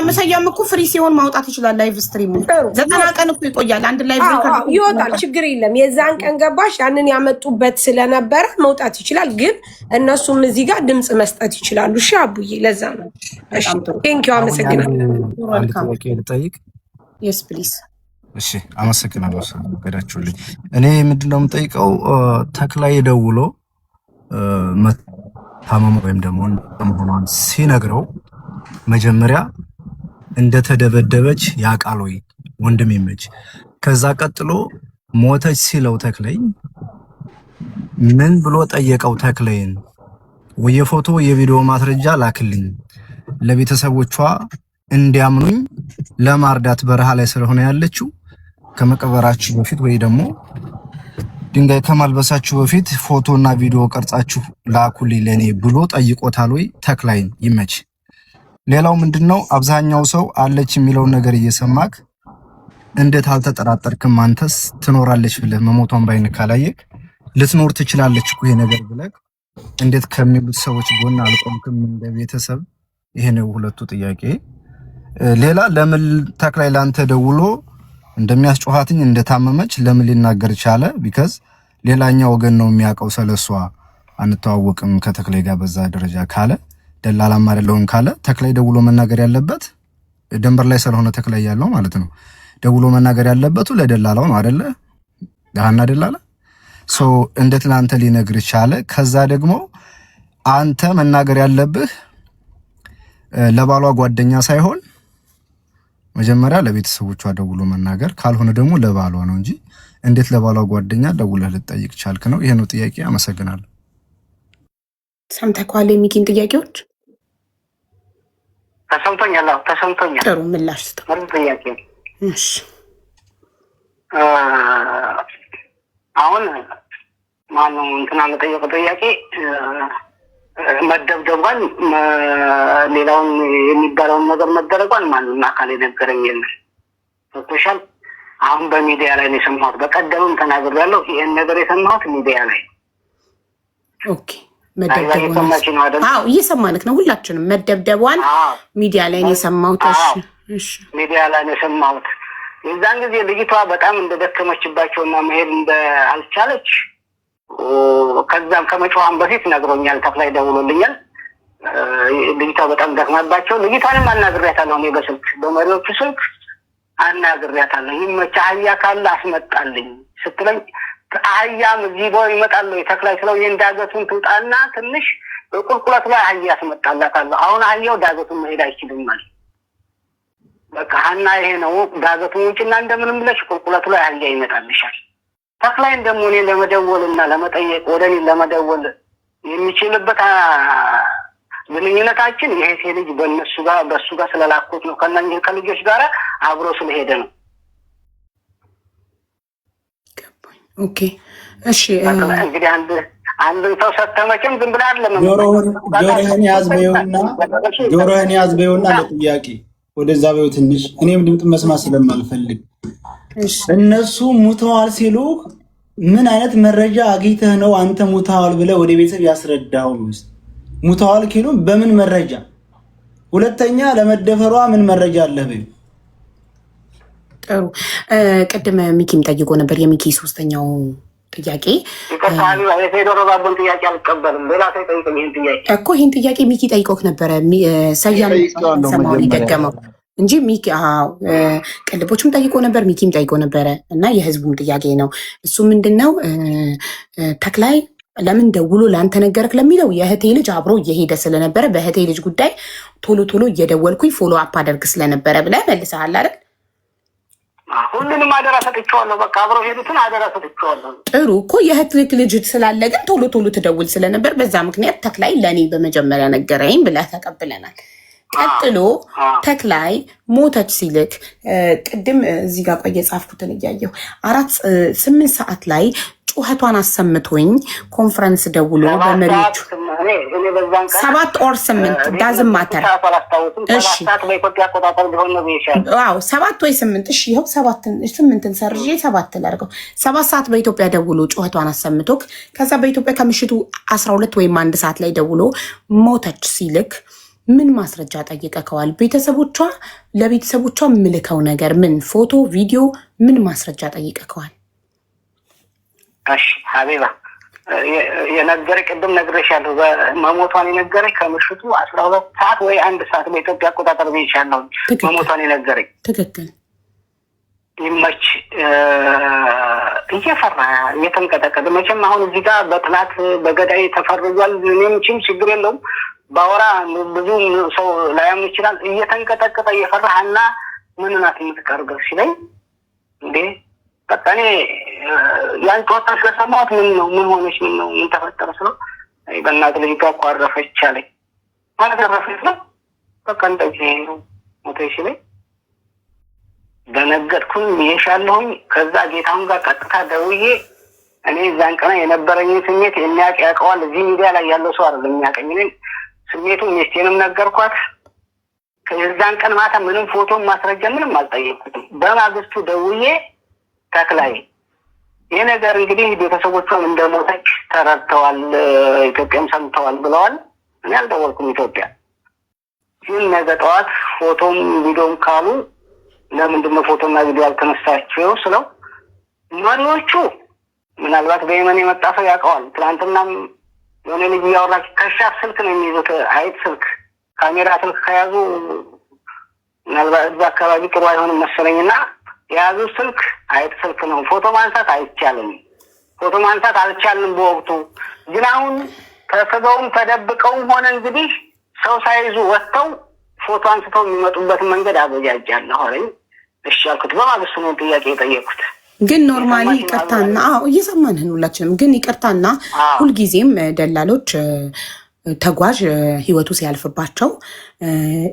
A: መሰያም እኮ ፍሪ ሲሆን ማውጣት ይችላል። ላይቭ ስትሪሙ 90 ቀን እኮ ይቆያል። አንድ ላይቭ
F: ይወጣል፣ ችግር የለም። የዛን ቀን ገባሽ ያንን ያመጡበት ስለነበረ መውጣት ይችላል። ግን እነሱም እዚህ ጋር ድምፅ መስጠት ይችላሉ። እሺ አቡዬ፣ ለዛ ነው። እሺ ቴንኪው፣ አመሰግናለሁ።
J: አንድ ጥያቄ ልጠይቅ?
A: የስ ፕሊዝ።
J: እሺ አመሰግናለሁ ስለፈቀዳችሁልኝ። እኔ ምንድነው የምጠይቀው ተክላይ ደውሎ መታመም ወይም ደግሞ መሆኗን ሲነግረው መጀመሪያ እንደተደበደበች ያውቃል ወይ ወንድም ይመች? ከዛ ቀጥሎ ሞተች ሲለው ተክላይ ምን ብሎ ጠየቀው? ተክላይን የፎቶ የቪዲዮ ማስረጃ ላክልኝ ለቤተሰቦቿ እንዲያምኑኝ ለማርዳት በረሃ ላይ ስለሆነ ያለችው ከመቀበራችሁ በፊት ወይ ደግሞ ድንጋይ ከማልበሳችሁ በፊት ፎቶና ቪዲዮ ቀርጻችሁ ላኩልኝ ለኔ ብሎ ጠይቆታል ወይ? ተክላይን ይመች። ሌላው ምንድነው አብዛኛው ሰው አለች የሚለውን ነገር እየሰማክ እንዴት አልተጠራጠርክም? አንተስ ትኖራለች ብለህ መሞቷን ባይን ካላየክ ልትኖር ትችላለች እኮ ይሄ ነገር ብለህ እንዴት ከሚሉት ሰዎች ጎን አልቆምክም እንደ ቤተሰብ? ይሄ ነው ሁለቱ ጥያቄ። ሌላ ለምን ተክላይ ላንተ ደውሎ እንደሚያስጮሃትኝ እንደታመመች ለምን ሊናገር ቻለ? ቢካዝ ሌላኛው ወገን ነው የሚያውቀው ስለሷ አንተዋወቅም ከተክላይ ጋር በዛ ደረጃ ካለ ደላላም አይደለም ካለ ተክላይ ደውሎ መናገር ያለበት ደንበር ላይ ስለሆነ ተክላይ ያለው ማለት ነው። ደውሎ መናገር ያለበቱ ለደላላው ነው አይደለ? ዳህና ደላላ ሶ እንዴት ላንተ ሊነግር ቻለ? ከዛ ደግሞ አንተ መናገር ያለብህ ለባሏ ጓደኛ ሳይሆን መጀመሪያ ለቤተሰቦቿ ደውሎ መናገር፣ ካልሆነ ደግሞ ለባሏ ነው እንጂ እንዴት ለባሏ ጓደኛ ደውለህ ልትጠይቅ ቻልክ ነው። ይሄ ነው ጥያቄ። አመሰግናለሁ።
A: ሰምተኳል የሚኪን ጥያቄዎች?
I: ተሰምቶኛል። ተሰምቶኛል።
A: ጥሩ ምላሽ ስጠው።
I: ምርጥ ጥያቄ።
A: እሺ
I: አሁን ማነው እንትና ለጠየቀው ጥያቄ መደብደቧን ሌላውን የሚባለውን ነገር መደረጓን ማንም አካል የነገረኝ የለም። ሶሻል አሁን በሚዲያ ላይ ነው የሰማሁት። በቀደምም ተናግሬያለሁ። ይሄን ነገር የሰማሁት ሚዲያ ላይ።
A: ኦኬ መደብደቧን እየሰማንክ ነው ሁላችንም። መደብደቧን ሚዲያ ላይ ነው የሰማሁት። እሺ ሚዲያ ላይ ነው የሰማሁት። የዛን ጊዜ ልጅቷ በጣም እንደደከመችባቸውና መሄድ እንዳልቻለች ከዛም ከመጮሃን በፊት ነግሮኛል። ተክላይ ደውሎልኛል። ልጅቷ በጣም ደክማባቸው ልጅቷንም አናግሬያታለሁ። እኔ በስልክ በመሪዎቹ ስልክ አናግሬያታለሁ። ይመችህ አህያ ካለ አስመጣልኝ ስትለኝ አህያም እዚህ ቦይ ይመጣል ተክላይ ስለው የዳገቱን ትውጣና ትንሽ በቁልቁለት ላይ አህያ አስመጣላታለሁ። አሁን አህያው ዳገቱን መሄድ አይችልም ማለት በቃ ሀና ይሄ ነው ዳገቱን ውጭና እንደምንም ብለሽ ቁልቁለቱ ላይ አህያ ይመጣልሻል። ተክላይን ደግሞ እኔ ለመደወልና ለመጠየቅ ወደ እኔ ለመደወል የሚችልበት ግንኙነታችን ይሄ ልጅ በሱ ጋር ስለላኩት ነው። ከነኚህ ከልጆች ጋር አብሮ ስለሄደ ነው። ኦኬ እሺ።
I: እንግዲህ አንድ ሰው ሰተመችም ዝም ብላ አይደለም።
D: ጆሮህን ያዝ በይውና ለጥያቄ ወደዛ በይው ትንሽ። እኔም ድምፅ መስማት ስለማልፈልግ እነሱ ሙተዋል ሲሉ ምን አይነት መረጃ አግኝተህ ነው አንተ ሙተዋል ብለህ ወደ ቤተሰብ ያስረዳኸው? ሙተዋል ኪሉ በምን መረጃ? ሁለተኛ ለመደፈሯ ምን መረጃ አለህ? በይው።
A: ጥሩ ቅድም ሚኪም ጠይቆ ነበር። የሚኪ ሶስተኛው ጥያቄ እኮ ይህን ጥያቄ ሚኪ ጠይቆክ ነበረ። ሰያም ሰማውን የደገመው እንጂ ሚኪ ቅልቦችም ጠይቆ ነበር፣ ሚኪም ጠይቆ ነበረ እና የህዝቡም ጥያቄ ነው። እሱ ምንድነው ተክላይ ለምን ደውሎ ለአንተ ነገርክ ለሚለው የእህቴ ልጅ አብሮ እየሄደ ስለነበረ በእህቴ ልጅ ጉዳይ ቶሎ ቶሎ እየደወልኩኝ ፎሎ አፕ አደርግ ስለነበረ ብለህ መልሰሃል አይደል?
I: ሁሉንም አደራ ሰጥቼዋለሁ። በቃ አብረው ሄዱትን አደራ ሰጥቼዋለሁ።
A: ጥሩ እኮ የእህት ልጅ ስላለ ግን ቶሎ ቶሎ ትደውል ስለነበር በዛ ምክንያት ተክላይ ለእኔ በመጀመሪያ ነገረኝ ብለህ ተቀብለናል። ቀጥሎ ተክላይ ሞተች ሲልክ ቅድም እዚህ ጋር ቆየ ጻፍኩትን እያየሁ 8 ሰዓት ላይ ጩኸቷን አሰምቶኝ ኮንፈረንስ ደውሎ በመሪዎቹ 7 or 8 ዳዝም ማተር እሺ፣ 7 ወይ 8 እሺ፣ ይኸው 8ን ሰርዤ 7 ላድርገው። 7 ሰዓት በኢትዮጵያ ደውሎ ጩኸቷን አሰምቶክ ከዛ በኢትዮጵያ ከምሽቱ 12 ወይም 1 ሰዓት ላይ ደውሎ ሞተች ሲልክ ምን ማስረጃ ጠይቀከዋል? ቤተሰቦቿ ለቤተሰቦቿ ምልከው ነገር ምን ፎቶ፣ ቪዲዮ ምን ማስረጃ ጠይቀከዋል?
I: እሺ ሀቢባ የነገረ ቅድም ነግሬሻለሁ። መሞቷን የነገረኝ ከምሽቱ 12 ሰዓት ወይ 1 ሰዓት በኢትዮጵያ አቆጣጠር ብዬሻለሁ። መሞቷን የነገረኝ
A: ትክክል።
I: ይመች እየፈራ እየተንቀጠቀጠ መቼም አሁን እዚህ ጋር በጥላት በገዳይ ተፈርጇል። እኔም ችግር የለውም ባወራ ብዙ ሰው ላያምን ይችላል። እየተንቀጠቀጠ እየፈራህና ምን ናት የምትቀርገው ሲለኝ እንዴ በቃ እኔ ያን ጮታ ስለሰማሁት ምን ሆነች ምን ተፈጠረ ስለው አይ በእናትህ ልጅ ጋር እኮ አረፈች አለኝ። ማለት አረፈች ነው በቃ እንደዚህ ነው ሞተች ሲለኝ ደነገጥኩኝ ይሻለሁኝ። ከዛ ጌታውን ጋር ቀጥታ ደውዬ እኔ እዛን ቀን የነበረኝ ስሜት የሚያውቅ ያውቀዋል። እዚህ ሚዲያ ላይ ያለው ሰው አይደለም የሚያውቀኝ። እኔ ስሜቱን ሚስቴንም ነገርኳት። ከዛን ቀን ማታ ምንም ፎቶ ማስረጃ ምንም አልጠየቅኩትም። በማግስቱ ደውዬ ተክላይ ይህ ነገር እንግዲህ ቤተሰቦቿም እንደሞተች ተረድተዋል፣ ኢትዮጵያም ሰምተዋል ብለዋል። እኔ አልደወልኩም ኢትዮጵያ ግን ነገ ጠዋት ፎቶም ቪዲዮም ካሉ ለምንድነው ፎቶና ቪዲዮ ያልተነሳቸው ስለው መሪዎቹ ምናልባት በየመን የመጣ ሰው ያውቀዋል። ትናንትናም የሆነ ልጅ እያወራች ከሻፍ ስልክ ነው የሚይዙት፣ አይት ስልክ ካሜራ ስልክ ከያዙ ምናልባት እዛ አካባቢ ጥሩ አይሆንም መሰለኝና የያዙ ስልክ አይት ስልክ ነው። ፎቶ ማንሳት አይቻልም፣ ፎቶ ማንሳት አልቻልንም በወቅቱ። ግን አሁን ተሰበውም ተደብቀውም ሆነ እንግዲህ ሰው ሳይዙ ወጥተው ፎቶ አንስተው የሚመጡበትን መንገድ አበጃጃለሁ አለኝ። እሺ አልኩት። በማግስቱ ነው ጥያቄ የጠየኩት።
A: ግን ኖርማሊ ይቅርታና እየሰማንህን ሁላችንም ግን ይቅርታና ሁልጊዜም ደላሎች ተጓዥ ህይወቱ ሲያልፍባቸው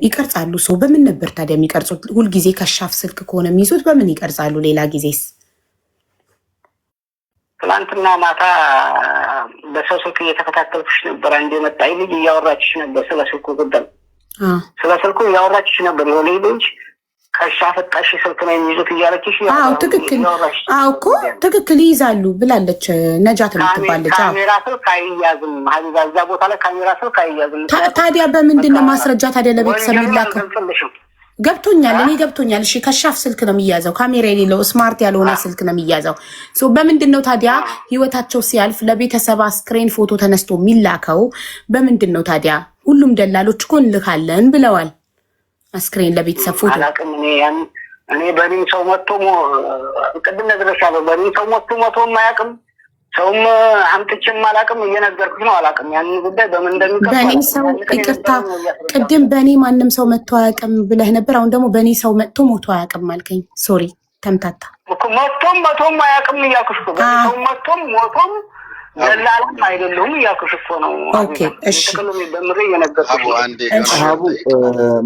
A: ይቀርጻሉ። ሰው በምን ነበር ታዲያ የሚቀርጹት? ሁልጊዜ ከሻፍ ስልክ ከሆነ የሚይዙት በምን ይቀርጻሉ? ሌላ ጊዜስ?
I: ትላንትና ማታ በሰው ስልክ እየተከታተልኩሽ ነበር። አንድ የመጣይ ልጅ እያወራችሽ ነበር ስለ ስልኩ ጉዳይ ስለ ስልኩ እያወራችሽ ነበር። የሆነ ልጅ ከሻፍ ጠሽ ስልክ ነው የሚይዙት እያለችሽ
A: ትክክል እኮ ትክክል ይይዛሉ ብላለች ነጃት የምትባል ልጅ።
I: ካሜራ ስልክ አይያዝም ሀቢባ፣ እዛ ቦታ ላይ ካሜራ ስልክ አይያዝም።
A: ታዲያ በምንድን ነው ማስረጃ ታዲያ ለቤተሰብ ይላከው? ገብቶኛል፣ እኔ ገብቶኛል። እሺ ከሻፍ ስልክ ነው የሚያዘው፣ ካሜራ የሌለው ስማርት ያልሆነ ስልክ ነው የሚያዘው። በምንድን ነው ታዲያ ህይወታቸው ሲያልፍ ለቤተሰብ አስክሬን ፎቶ ተነስቶ የሚላከው? በምንድን ነው ታዲያ? ሁሉም ደላሎች እኮ እንልካለን ብለዋል አስክሬን ለቤተሰብ ፎቶ።
I: አላውቅም እኔ በእኔም ሰው መጥቶ ቅድም ነግሬሻለሁ። በእኔም ሰው ሞቶም አያውቅም፣ ሰውም አምጥቼም አላውቅም። እየነገርኩሽ ነው፣ አላውቅም ያንን ጉዳይ በምን እንደሚቀር።
A: በእኔ ሰው ይቅርታ፣ ቅድም በእኔ ማንም ሰው መጥቶ አያውቅም ብለህ ነበር። አሁን ደግሞ በእኔ ሰው መጥቶ ሞቶ አያውቅም አልከኝ። ሶሪ ተምታታ
I: እኮ መቶም አያውቅም እያልኩሽ እኮ በእኔ ሰው መቶም ሞቶም ደላላም አይደለሁም እያልኩሽ እኮ ነው።
A: ኦኬ እሺ፣
I: በምሬ እየነገርኩሽ ነው።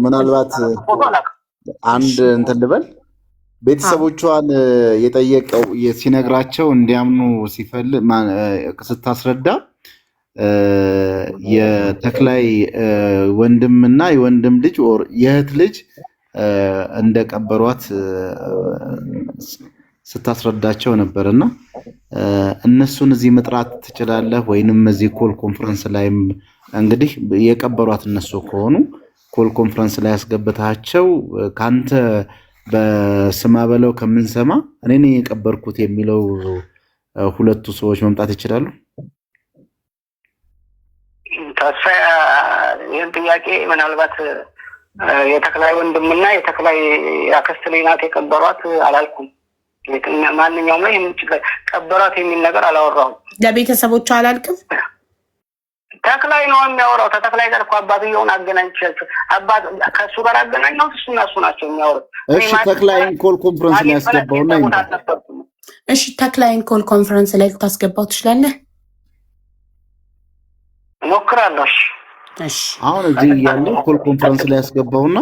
C: ምናልባት አንድ እንትን ልበል ቤተሰቦቿን የጠየቀው ሲነግራቸው እንዲያምኑ ሲፈልግ ስታስረዳ የተክላይ ወንድምና የወንድም ልጅ የእህት ልጅ እንደቀበሯት ስታስረዳቸው ነበርና እነሱን እዚህ መጥራት ትችላለህ ወይንም እዚህ ኮል ኮንፈረንስ ላይም እንግዲህ የቀበሯት እነሱ ከሆኑ ኮል ኮንፈረንስ ላይ ያስገብታቸው ካንተ በስማ በለው ከምንሰማ እኔ ነኝ የቀበርኩት የሚለው ሁለቱ ሰዎች መምጣት ይችላሉ?
I: ተስፋ ይህን ጥያቄ ምናልባት የተክላይ ወንድምና የተክላይ አክስት ልጅ ናት የቀበሯት አላልኩም። ማንኛውም ላይ ቀበሯት የሚል ነገር አላወራሁም።
A: ለቤተሰቦቿ አላልክም።
I: ተክላይ ነው የሚያወራው። ተተክላይ ጋር እኮ አባትየውን አገናኝቻቸው አባት ከእሱ ጋር አገናኘው። እሱና እሱ ናቸው የሚያወሩት።
C: እሺ ተክላይን ኮል ኮንፈረንስ ላይ ያስገባውና
A: እሺ ተክላይን ኮል ኮንፈረንስ ላይ ልታስገባው ትችላለህ?
I: እሞክራለሁ።
A: እሺ
C: አሁን እዚህ ያለው ኮል ኮንፈረንስ ላይ ያስገባውና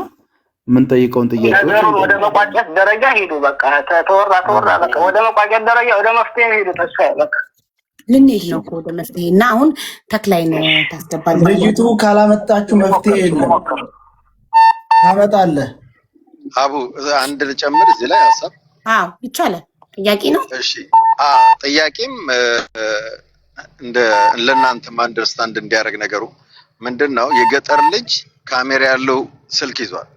C: የምንጠይቀውን ጥያቄዎች
I: ወደ መቋጨት ደረጃ ሄዱ። በቃ ተወራ በቃ ወደ መቋጨት ደረጃ ወደ መፍትሄ ሄዱ። ተስፋ በቃ
A: ልንሄድ ነው ወደ መፍትሄ እና አሁን ተክላይን ታስገባለህ።
D: ልጅቱ ካላመጣችሁ መፍትሄ የለም። ታመጣለህ።
L: አቡ አንድ ልጨምር እዚህ ላይ ሀሳብ።
A: ይቻላል። ጥያቄ ነው።
L: እሺ ጥያቄም እንደ ለእናንተም አንደርስታንድ እንዲያደርግ ነገሩ ምንድነው? የገጠር ልጅ ካሜራ ያለው ስልክ ይዟል።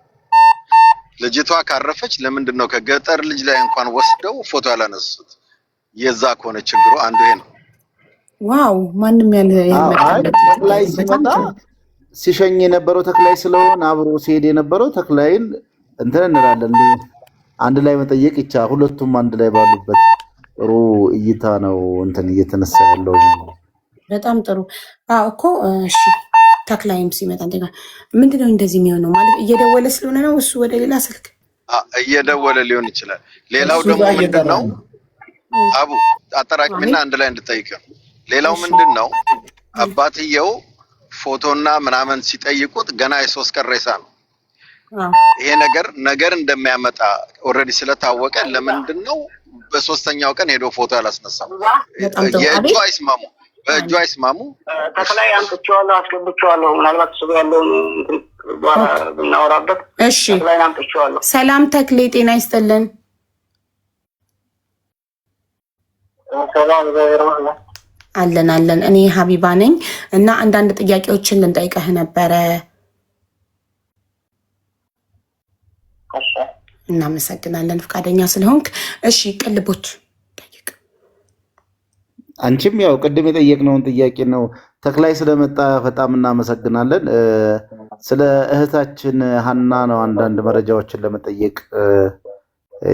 L: ልጅቷ ካረፈች ለምንድነው ከገጠር ልጅ ላይ እንኳን ወስደው ፎቶ ያላነሱት? የዛ ከሆነ ችግሩ አንዱ ይሄ ነው።
A: ዋው ማንም
C: ተክላይ ሲመጣ ሲሸኝ የነበረው ተክላይ ስለሆነ አብሮ ሲሄድ የነበረው ተክላይን እንትን እንላለን። አንድ ላይ መጠየቅ ይቻላል። ሁለቱም አንድ ላይ ባሉበት ጥሩ እይታ ነው እንትን እየተነሳ ያለው።
A: በጣም ጥሩ እኮ እሺ። ተክላይም ሲመጣ ምንድነው እንደዚህ የሚሆነው? ማለት እየደወለ ስለሆነ ነው እሱ ወደ ሌላ ስልክ
L: እየደወለ ሊሆን ይችላል። ሌላው ደግሞ ምንድነው አቡ አጠራቅሚና አንድ ላይ እንድጠይቅ። ሌላው ምንድነው አባትየው ፎቶና ምናምን ሲጠይቁት ገና የ3 ቀን ሬሳ ነው። ይሄ ነገር እንደሚያመጣ ኦልሬዲ ስለታወቀ ለምንድነው በ3ኛው ቀን ሄዶ ፎቶ ያላስነሳው? የእጁ አይስማሙ በእጁ አይስማሙ።
I: ተክላይ አምጥቼዋለሁ፣ አስገብቼዋለሁ። ምናልባት እሱ ያለውን ብናወራበት።
A: እሺ
I: ተክላይ አምጥቼዋለሁ።
A: ሰላም ተክሌ፣ ጤና ይስጥልን።
I: ሰላም
A: አለን። እኔ ሀቢባ ነኝ እና አንዳንድ ጥያቄዎችን ልንጠይቀህ ነበረ። እናመሰግናለን ፈቃደኛ ስለሆንክ። እሺ ቅልቦች ጠይቅ።
C: አንቺም ያው ቅድም የጠየቅነውን ጥያቄ ነው። ተክላይ ስለመጣ በጣም እናመሰግናለን። ስለ እህታችን ሀና ነው አንዳንድ መረጃዎችን ለመጠየቅ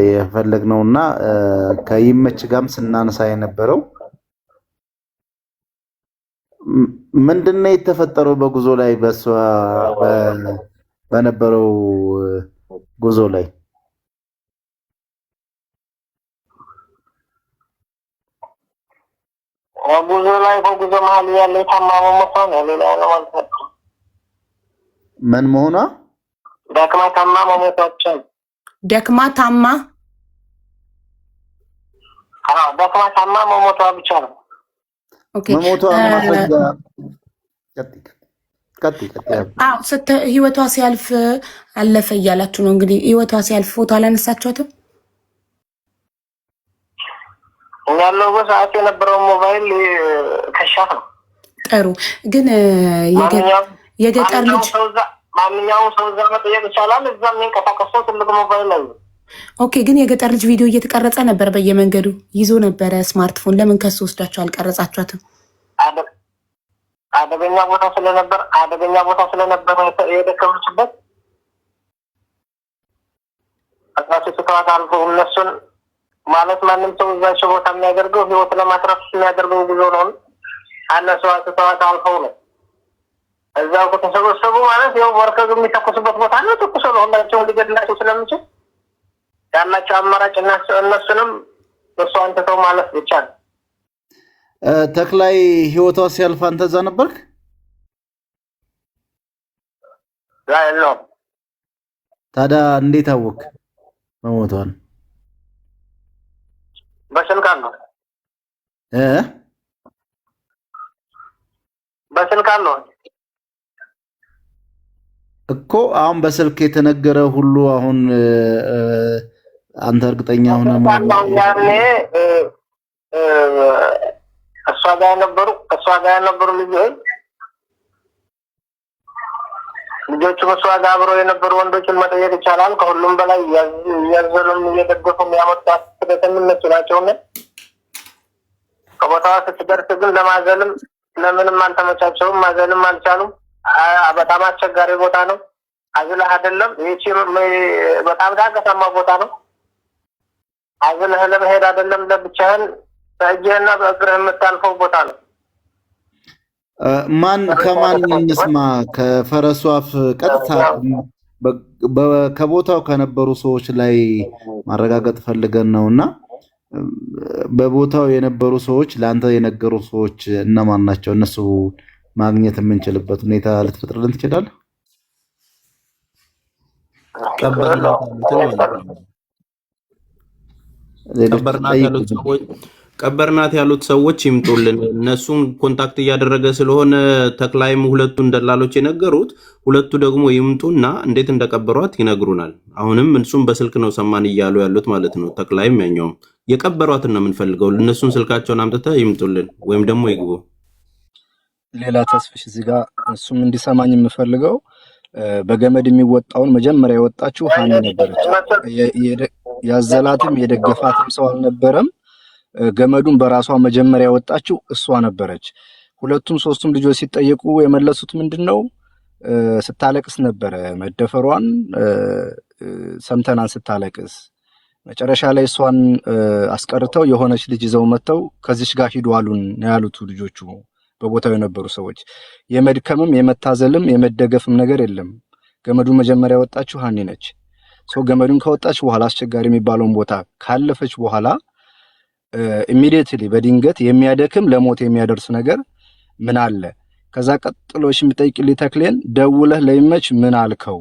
C: የፈለግነውና ከይመች ጋርም ስናነሳ የነበረው ምንድነው የተፈጠረው በጉዞ ላይ በነበረው ጉዞ ላይ
I: በጉዞ መሀል ያለ የታመመ መሆኗ ነው። ሌላ ነው ማለት ነው።
C: ምን መሆኗ?
I: ደክማ ታማ መሞታችን።
A: ደክማ ታማ
I: መሞቷ ብቻ ነው።
A: ኦኬ
C: መሞቷ ማስረጃ
A: ህይወቷ ሲያልፍ አለፈ እያላችሁ ነው እንግዲህ። ህይወቷ ሲያልፍ ፎቶ አላነሳችኋትም?
I: ያለው በሰዓት የነበረው ሞባይል ከሻፍ ነው።
A: ጥሩ ግን የገጠር ልጅ
I: ማንኛውም ሰው እዛ መጠየቅ ይቻላል። እዛ የሚንቀሳቀሰው ትልቅ ሞባይል ላይ።
A: ኦኬ ግን የገጠር ልጅ ቪዲዮ እየተቀረጸ ነበር፣ በየመንገዱ ይዞ ነበረ ስማርትፎን። ለምን ከሱ ወስዳችሁ አልቀረጻችኋትም?
I: አደገኛ ቦታ ስለነበር የደከመችበት አጥራቸው ስተዋት አልፎ እነሱን ማለት ማንም ሰው እዛቸው ቦታ የሚያደርገው ህይወት ለማትረፍ የሚያደርገው ጉዞ ነው። አነሱ ስተዋት አልፈው ነው እዛው ከተሰበሰቡ ማለት ያው ወርከግ የሚተኩሱበት ቦታ ነው። ተኩሶ ነው ሁላቸውን ሊገድላቸው ስለሚችል ያላቸው አማራጭ እነሱንም እሷን ትተው ማለት ብቻ ነው።
C: ተክላይ ህይወቷ ሲያልፍ አንተ እዛ ነበርክ?
I: ነው።
C: ታዲያ እንዴት አወቅ መሞቷን?
I: በስልክ አለው
C: እኮ አሁን በስልክ የተነገረ ሁሉ አሁን አንተ እርግጠኛ ሆነ ማለት
I: ያኔ እሷ ጋር የነበሩ ልጆቹ እሷ ጋር አብረው የነበሩ ወንዶችን መጠየቅ ይቻላል። ከሁሉም በላይ እያዘሉም እየደገፉም ያመጣት ስለተምነቱ ናቸውና ከቦታዋ ስትደርስ ግን ለማዘልም ለምንም አልተመቻቸውም። ማዘልም አልቻሉም። በጣም አስቸጋሪ ቦታ ነው። አዝለህ አይደለም ይቺ በጣም ዳገታማ ቦታ ነው። አዝለህ ለመሄድ አይደለም ለብቻህን በእጅህና በእግርህ የምታልፈው ቦታ ነው።
C: ማን ከማን እንስማ? ከፈረሱ አፍ ቀጥታ ከቦታው ከነበሩ ሰዎች ላይ ማረጋገጥ ፈልገን ነውና በቦታው የነበሩ ሰዎች ለአንተ የነገሩ ሰዎች እነማን ናቸው? እነሱ ማግኘት የምንችልበት ሁኔታ ልትፈጥርልን ትችላለህ?
E: ቀበርናት ያሉት ሰዎች ይምጡልን። እነሱን ኮንታክት እያደረገ ስለሆነ ተክላይም ሁለቱን ደላሎች የነገሩት፣ ሁለቱ ደግሞ ይምጡና እንዴት እንደቀበሯት ይነግሩናል። አሁንም እሱም በስልክ ነው ሰማን እያሉ ያሉት ማለት ነው። ተክላይም ያኛውም የቀበሯትን ነው የምንፈልገው። እነሱን ስልካቸውን አምጥተህ ይምጡልን ወይም ደግሞ ይግቡ።
J: ሌላ ተስፍሽ እዚህ ጋር እሱም እንዲሰማኝ የምፈልገው በገመድ የሚወጣውን መጀመሪያ የወጣችው ሀኒ ነበረች። ያዘላትም የደገፋትም ሰው አልነበረም። ገመዱን በራሷ መጀመሪያ የወጣችው እሷ ነበረች። ሁለቱም ሶስቱም ልጆች ሲጠየቁ የመለሱት ምንድነው? ስታለቅስ ነበረ። መደፈሯን ሰምተናን ስታለቅስ መጨረሻ ላይ እሷን አስቀርተው የሆነች ልጅ ይዘው መጥተው ከዚች ጋር ሂዱ አሉን ያሉት ልጆቹ በቦታው የነበሩ ሰዎች። የመድከምም የመታዘልም የመደገፍም ነገር የለም። ገመዱ መጀመሪያ ወጣችው ሀኒ ነች። ሰው ገመዱን ከወጣች በኋላ አስቸጋሪ የሚባለውን ቦታ ካለፈች በኋላ ኢሚዲየትሊ በድንገት የሚያደክም ለሞት የሚያደርስ ነገር ምን አለ? ከዛ ቀጥሎሽ የምጠይቅልኝ ተክሌን ደውለህ ለይመች ምን አልከው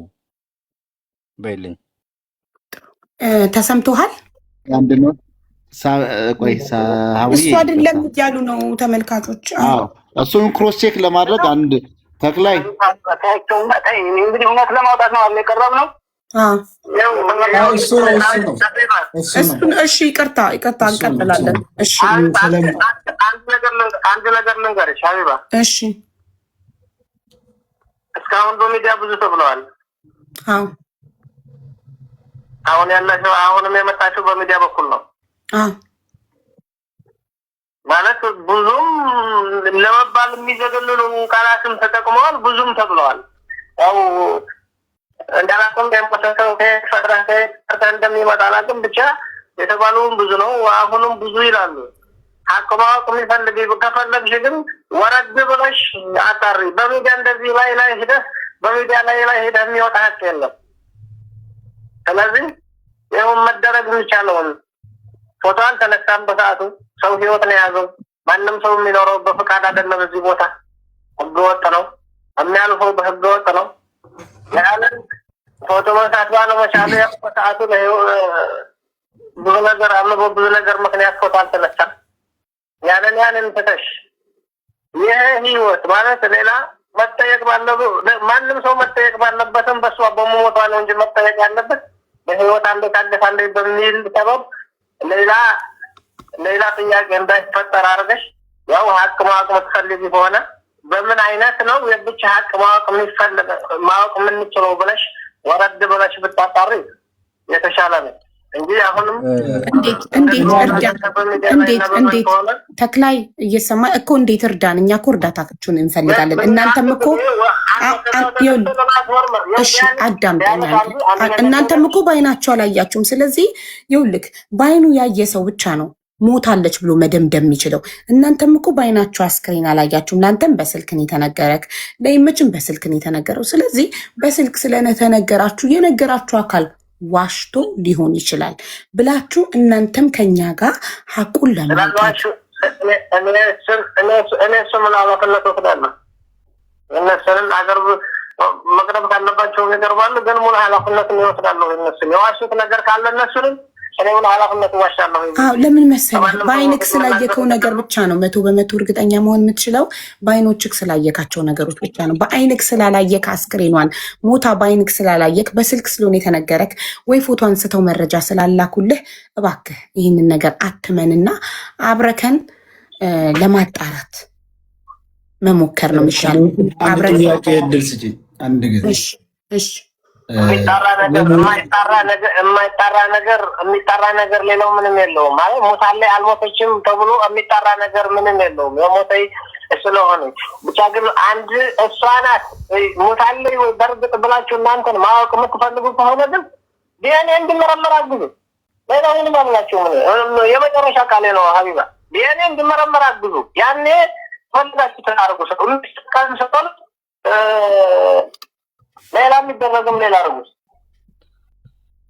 J: በይልኝ።
A: ተሰምቶሃል?
C: አንድ ነው ቆይ
A: እሱ አይደለም ያሉ ነው ተመልካቾች።
C: እሱን ክሮስ ቼክ ለማድረግ አንድ ተክላይ
I: እንግዲህ እውነት ለማውጣት ነው አለ የቀረብ ነው።
A: እሺ ይቅርታ እንቀጥላለን። እሺ
I: አንድ ነገር ልንገርሽ ሀቢባ።
A: እሺ
I: እስካሁን በሚዲያ ብዙ ተብለዋል።
A: አዎ
I: አሁን ያላችሁ አሁንም የመጣችሁ በሚዲያ በኩል ነው። ማለት ብዙም ለመባል የሚዘገንኑ ቃላትም ተጠቅመዋል፣ ብዙም ተብለዋል። ያው እንዳላቆም ደምቆተው ከፈራተ እንደሚመጣ አላውቅም፣ ብቻ የተባሉም ብዙ ነው። አሁንም ብዙ ይላሉ። አቀማውቅ የሚፈልግ ከፈለግሽ ግን ወረድ ብለሽ አጣሪ። በሚዲያ እንደዚህ ላይ ሄደህ በሚዲያ ላይ ሄደህ የሚወጣ ሀቅ የለም። ስለዚህ ይሁን መደረግ የሚቻለውን ፎቶ አልተነሳም። በሰዓቱ ሰው ህይወት ነው የያዘው። ማንም ሰው የሚኖረው በፍቃድ አይደለም። እዚህ ቦታ ህገወጥ ነው፣ የሚያልፈው በህገወጥ ነው። ያንን ፎቶ መሳት ባለመቻሉ በሰዓቱ ብዙ ነገር አምቦ ብዙ ነገር ምክንያት ፎቶ አልተነሳም። ያንን ትተሽ ይህ ህይወት ማለት ሌላ መጠየቅ ባለው ማንም ሰው መጠየቅ ባለበትም በሷ በመሞቷ ነው እንጂ መጠየቅ ያለበት በህይወት አንድ ታደሳለ በሚል ሰበብ ሌላ ጥያቄ እንዳይፈጠር አድርገሽ ያው ሀቅ ማወቅ የምትፈልጊ ከሆነ በምን አይነት ነው የብቻ ሀቅ ማወቅ የምንችለው ብለሽ ወረድ ብለሽ ብታጣሪ የተሻለ ነው እንጂ አሁንም
A: እንዴት ተክላይ እየሰማ እኮ እንዴት እርዳን? እኛ እኮ እርዳታችሁን እንፈልጋለን። እናንተም እኮ እሺ አዳምጠኛል። እናንተም እኮ በአይናችሁ አላያችሁም። ስለዚህ ይኸውልህ በአይኑ ያየ ሰው ብቻ ነው ሞታለች ብሎ መደምደም የሚችለው። እናንተም እኮ በአይናችሁ አስክሬን አላያችሁም። ለአንተም በስልክ ነው የተነገረክ፣ ለይመችም በስልክ ነው የተነገረው። ስለዚህ በስልክ ስለተነገራችሁ የነገራችሁ አካል ዋሽቶ ሊሆን ይችላል ብላችሁ እናንተም ከኛ ጋር ሀቁን ለማውጣት
I: እኔ ስምን ኃላፊነት ወስዳለሁ። እነሱንም አገር መቅረብ ካለባቸው ይቀርባሉ፣ ግን ሙሉ ኃላፊነትን ይወስዳለሁ። እነሱን የዋሹት ነገር ካለ እነሱንም እኔ ሙሉ ኃላፊነት እዋሻለሁ።
A: ለምን መሰለህ? በአይንክ ስላየከው ነገር ብቻ ነው 100% እርግጠኛ መሆን የምትችለው። በአይኖችክ ስላየካቸው ነገሮች ብቻ ነው። በአይንክ ስላላየክ አስክሬኗን ሞታ በአይንክ ስላላየክ በስልክ ስለሆነ የተነገረክ ወይ ፎቶ አንስተው መረጃ ስላላኩልህ እባክህ ይህንን ነገር አትመንና አብረከን ለማጣራት መሞከር ነው የሚሻለው። አብረን
D: ጥያቄ እድል ስጪኝ አንድ ጊዜ።
A: እሺ
I: የሚጣራ ነገር ሌላው ምንም የለውም። ማለት ሞታለች አልሞተችም ተብሎ የሚጣራ ነገር ምንም የለውም። የሞተይ ስለሆነ ብቻ ግን አንድ እሷ ናት ሞታለች ወይ በርግጥ ብላችሁ እናንተን ማወቅ የምትፈልጉ ከሆነ ግን ዲኤንኤ እንዲመረመር አግዙ። ሌላ ምንም አላችሁ። የመጨረሻ ቃሌ ነው ሀቢባ፣ ዲኤንኤ እንዲመረመር አግዙ። ያኔ ፈልጋችሁ ተናርጉ። ሰው ሌላ የሚደረግም ሌላ አርጉ።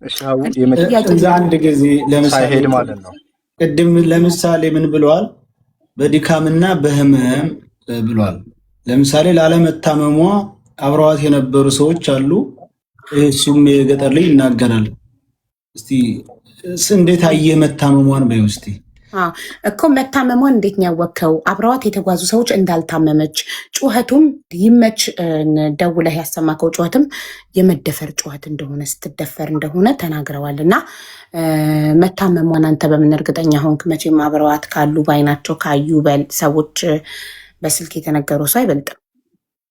J: እሻው የመጨረሻ
D: አንድ ጊዜ ለምሳሌ
J: ማለት ነው።
D: ቅድም ለምሳሌ ምን ብለዋል? በድካምና በህመም ብለዋል። ለምሳሌ ላለመታመሟ አብረዋት የነበሩ ሰዎች አሉ። እሱም የገጠር ልጅ ይናገራል። እስቲ እንዴት አየ መታመሟን በይ እስቲ።
A: እኮ መታመሟን እንዴት ነው ያወቅከው? አብረዋት የተጓዙ ሰዎች እንዳልታመመች ጩኸቱም ይመች ደውለህ ያሰማከው ጩኸትም የመደፈር ጩኸት እንደሆነ ስትደፈር እንደሆነ ተናግረዋል። እና መታመሟን አንተ በምን እርግጠኛ ሆንክ? መቼም አብረዋት ካሉ በአይናቸው ካዩ ሰዎች በስልክ የተነገረው ሰው አይበልጥም።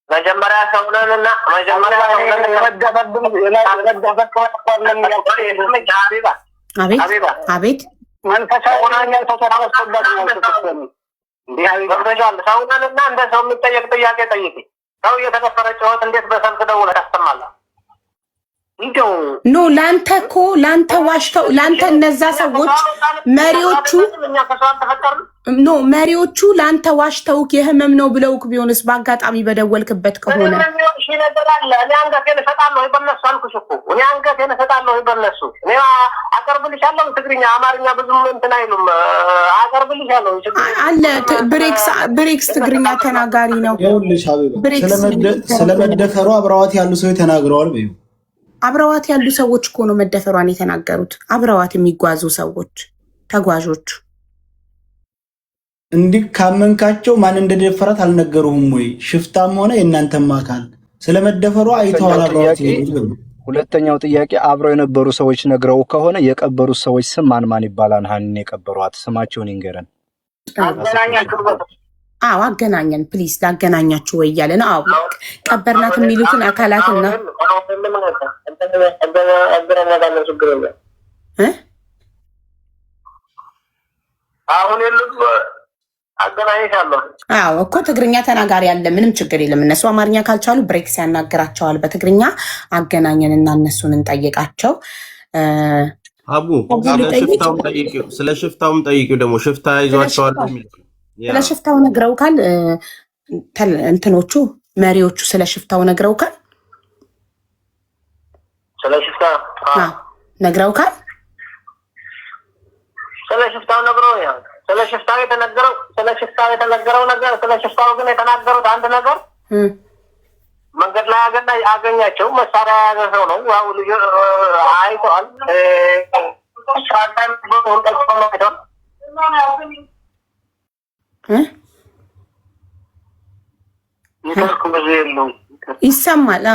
I: መጀመሪያ ሰውነንና
A: አቤት
I: መንፈሳዊና ተተራስተበት ነው ተተሰነ እንዲህ አይደረጃል። ሰውነንና እንደ ሰው የሚጠየቅ ጥያቄ ጠይቂ። ሰው የተከፈረ ጩኸት እንዴት በሰልፍ ደውለህ ታሰማለህ?
A: ኖ ላንተ እኮ ላንተ ዋሽተው ላንተ እነዛ ሰዎች መሪዎቹ ኖ መሪዎቹ ላንተ ዋሽተው የህመም ነው ብለውክ ቢሆንስ በአጋጣሚ በደወልክበት ከሆነ
I: እኔ አንገቴን እሰጣለሁ በእነሱ አልኩሽ እኮ እኔ አንገቴን እሰጣለሁ በእነሱ እኔ አቀርብልሻለሁ ትግርኛ አማርኛ ብዙም እንትን አይሉም አቀርብልሻለሁ
A: አለ ብሬክስ ትግርኛ ተናጋሪ ነው
D: ይኸውልሽ ሀቢባ ስለመደፈሩ አብረዋት ያሉ ሰዎች ተናግረዋል በይው
A: አብረዋት ያሉ ሰዎች እኮ ነው መደፈሯን የተናገሩት አብረዋት የሚጓዙ ሰዎች ተጓዦች
D: እንዲህ ካመንካቸው ማን እንደደፈራት አልነገሩህም ወይ ሽፍታም ሆነ የእናንተም አካል ስለመደፈሩ አይተዋል አብረዋት ይሄዱ
J: ሁለተኛው ጥያቄ አብረው የነበሩ ሰዎች ነግረው ከሆነ የቀበሩት ሰዎች ስም ማን ይባላል ሀኒን የቀበሯት ስማቸውን ይንገረን
A: አዎ አገናኘን ፕሊዝ ላገናኛችሁ ወይ እያለ ነው አዎ ቀበርናት የሚሉትን አካላትና
I: አሁን የሉት አገናኝሻለሁ
A: አዎ እኮ ትግርኛ ተናጋሪ ያለ ምንም ችግር የለም እነሱ አማርኛ ካልቻሉ ብሬክስ ያናግራቸዋል በትግርኛ አገናኘንና እነሱን እንጠይቃቸው
E: አቡ ስለ ሽፍታውም ጠይቂው ደግሞ ሽፍታ ይዟቸዋል
A: ስለ ሽፍታው ነግረውካል እንትኖቹ መሪዎቹ ስለ ሽፍታው ነግረውካል
I: ስለ ሽፍታ
A: ነግረውካል
I: ስለ ሽፍታው ነግረውኛል ስለ ሽፍታው የተነገረው ነገር ስለ ሽፍታው ግን የተናገሩት አንድ ነገር መንገድ ላይ አገኛቸው መሳሪያ የያዘ ሰው ነው ያው ልጅ አይቷል
A: ይሰማል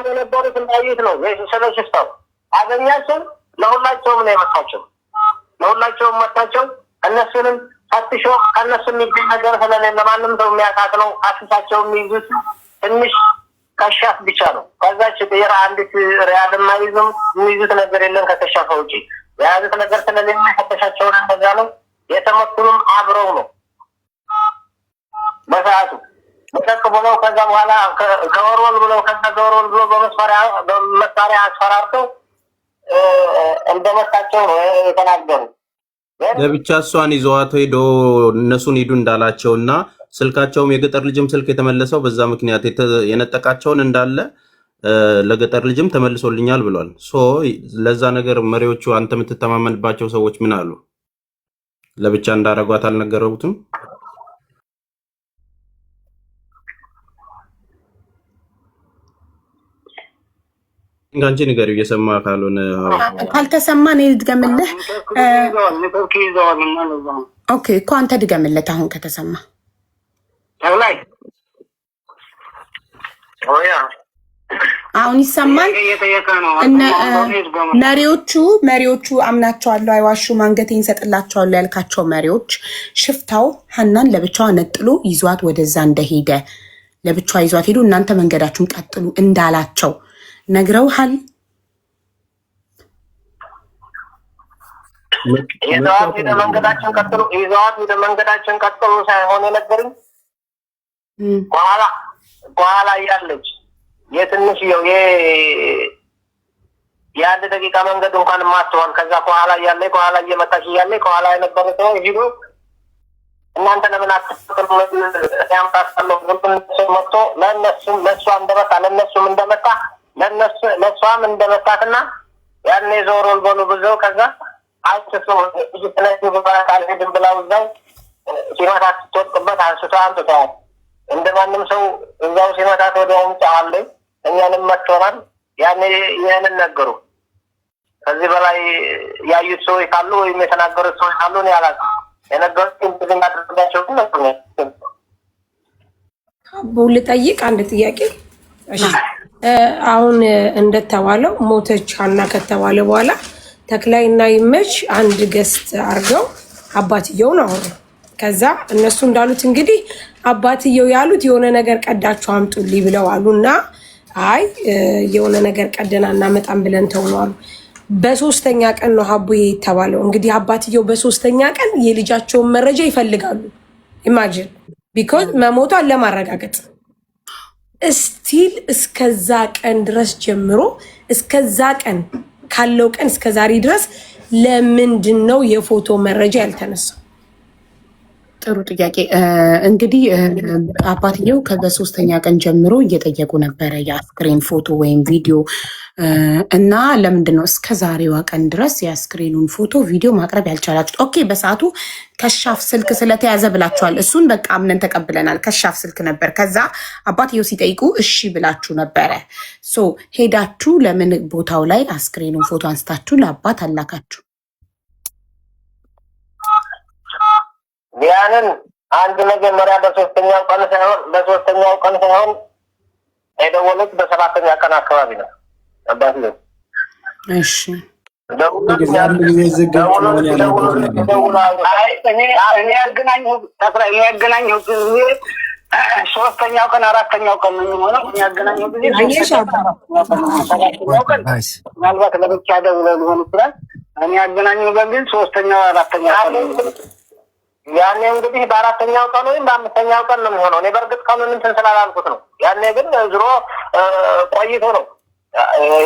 I: የነበሩት እንዳዩት ነው ስለ ሽፍታው አገኛቸው ለሁላቸውም ነው የመታቸው ለሁላቸውም መታቸው እነሱንም ፈትሾ ከእነሱ የሚገኝ ነገር ስለሌለ ማንም ሰው የሚያውቃት ነው አስሳቸው የሚይዙት ትንሽ ከሻፍ ብቻ ነው ከዛች ብሔራ አንዲት ሪያል የማይዙም የሚይዙት ነገር የለም ከከሻፈ ውጪ የያዙት ነገር ስለሌለ ፈተሻቸውን እንደዛ ነው የተመቱንም አብረው ነው በሰዓቱ በተክ ብለው ከዛ በኋላ ከወርወል ብለው በመሳሪያ አስፈራርተው እንደመታቸው ነው የተናገሩ
E: ለብቻ እሷን ይዘዋት ሄዶ እነሱን ሂዱ እንዳላቸውና ስልካቸውም የገጠር ልጅም ስልክ የተመለሰው በዛ ምክንያት የነጠቃቸውን እንዳለ ለገጠር ልጅም ተመልሶልኛል ብሏል ለዛ ነገር መሪዎቹ አንተ የምትተማመንባቸው ሰዎች ምን አሉ ለብቻ እንዳረጓት አልነገሩትም እንጋንቺ ንገሪው እየሰማ ካልሆነ
A: ካልተሰማ ነው ልድገምልህ ኦኬ እኮ አንተ ድገምለት አሁን ከተሰማ አሁን ይሰማል መሪዎቹ አምናቸዋለሁ አይዋሹም አንገቴን እንሰጥላቸዋለሁ ያልካቸው መሪዎች ሽፍታው ሀናን ለብቻዋ ነጥሎ ይዟት ወደዛ እንደሄደ ለብቻዋ ይዟት ሄዱ እናንተ መንገዳችሁን ቀጥሉ እንዳላቸው ነግረውሃል
I: ይዘዋት መንገዳችን ቀጥሉ ሳይሆን የነገሩኝ በኋላ እያለች የትንሽ የአንድ ደቂቃ መንገድ እንኳን ማትሆን ከዛ በኋላ እየመጣች እያለ ከኋላ የነበረ ሰው ሂዶ እናንተ ለምን አትፈቅዱ ያምጣጣለው መጥቶ ለእሷ እንደመታ ለእሷም እንደመታትና ያኔ ዞሮል በሉ ብዘው ከዛ አንስቶ ካልሄድም ብላው እዛው ሲመታት ስትወጥቅበት አንስቶ አምጥተዋል እንደማንም ሰው እዛው ሲመታት ወዲያውም ጫዋለኝ እኛንም መጥቶናል ያኔ ይህንን ነገሩ ከዚህ በላይ ያዩት ሰዎች ካሉ ወይም የተናገሩት ሰዎች ካሉ እኔ አላውቅም የነገሩት ግን እናደርጋቸው ግን ነበር
F: ልጠይቅ አንድ ጥያቄ እሺ አሁን እንደተባለው ሞተች ሀና ከተባለ በኋላ ተክላይና ይመች አንድ ገስት አርገው አባትየውን አወሩ ከዛ እነሱ እንዳሉት እንግዲህ አባትየው ያሉት የሆነ ነገር ቀዳችሁ አምጡልኝ ብለው አሉና አይ የሆነ ነገር ቀደና እናመጣም ብለን ተውሏሉ በሶስተኛ ቀን ነው ሀቡዬ የተባለው እንግዲህ አባትየው በሶስተኛ ቀን የልጃቸውን መረጃ ይፈልጋሉ ኢማጂን ቢኮዝ መሞቷን ለማረጋገጥ እስቲል እስከዛ ቀን ድረስ ጀምሮ እስከዛ ቀን ካለው ቀን እስከ ዛሬ ድረስ ለምንድን ነው የፎቶ መረጃ ያልተነሳው?
A: ጥሩ ጥያቄ። እንግዲህ አባትየው ከበሶስተኛ ቀን ጀምሮ እየጠየቁ ነበረ የአስክሬን ፎቶ ወይም ቪዲዮ እና ለምንድን ነው እስከ ዛሬዋ ቀን ድረስ የአስክሬኑን ፎቶ ቪዲዮ ማቅረብ ያልቻላችሁት? ኦኬ በሰዓቱ ከሻፍ ስልክ ስለተያዘ ብላችኋል። እሱን በቃ አምነን ተቀብለናል። ከሻፍ ስልክ ነበር። ከዛ አባትየው ሲጠይቁ እሺ ብላችሁ ነበረ። ሶ ሄዳችሁ ለምን ቦታው ላይ አስክሬኑን ፎቶ አንስታችሁ ለአባት አላካችሁ?
I: ያንን አንድ መጀመሪያ በሶስተኛው ቀን ሳይሆን የደወሉት በሰባተኛ ቀን አካባቢ ነው። አባቴ
A: እሺ
I: ሶስተኛው ቀን አራተኛው ቀን ነው የሚሆነው። የሚያገናኘው ጊዜ ምናልባት ለብቻ ደውለው ሊሆን ይችላል። የሚያገናኘው ግን ሶስተኛው አራተኛው ቀን ያኔ እንግዲህ በአራተኛው ቀን ወይም በአምስተኛው ቀን ነው የሚሆነው። እኔ በእርግጥ ቀኑን እንትን ስላላልኩት ነው። ያኔ ግን ዝሮ ቆይቶ ነው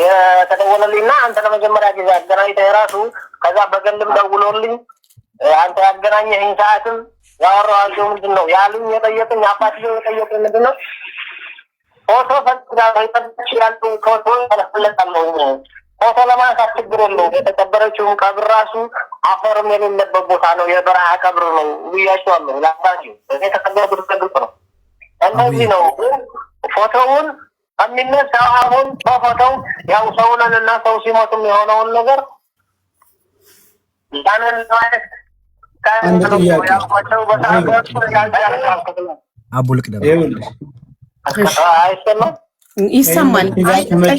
I: የተደወለልኝና አንተ ለመጀመሪያ ጊዜ አገናኝተህ ራሱ ከዛ በገልም ደውሎልኝ አንተ ያገናኘህኝ ሰዓትም ያወራኋቸው ምንድን ነው ያሉኝ የጠየቅኝ አባትየው የጠየቅኝ ምንድን ነው ፎቶ ፈልጋለሁ ያሉ ፎቶ ያለፍለታለሁኝ ፎቶ ለማንሳት ችግር የለውም። የተቀበረችውን ቀብር ራሱ አፈርም የሌለበት ቦታ ነው፣ የበረሃ ቀብር ነው ብያቸዋለሁ። ላባቸው የተቀበረበት ግልጽ ነው። እንደዚህ ነው ፎቶውን የሚነሳው። አሁን በፎቶው ያው ሰውነን እና ሰው ሲሞትም የሆነውን ነገር ያንን ማለት
J: አቡልቅ
I: አይሰማም
A: ይሰማል።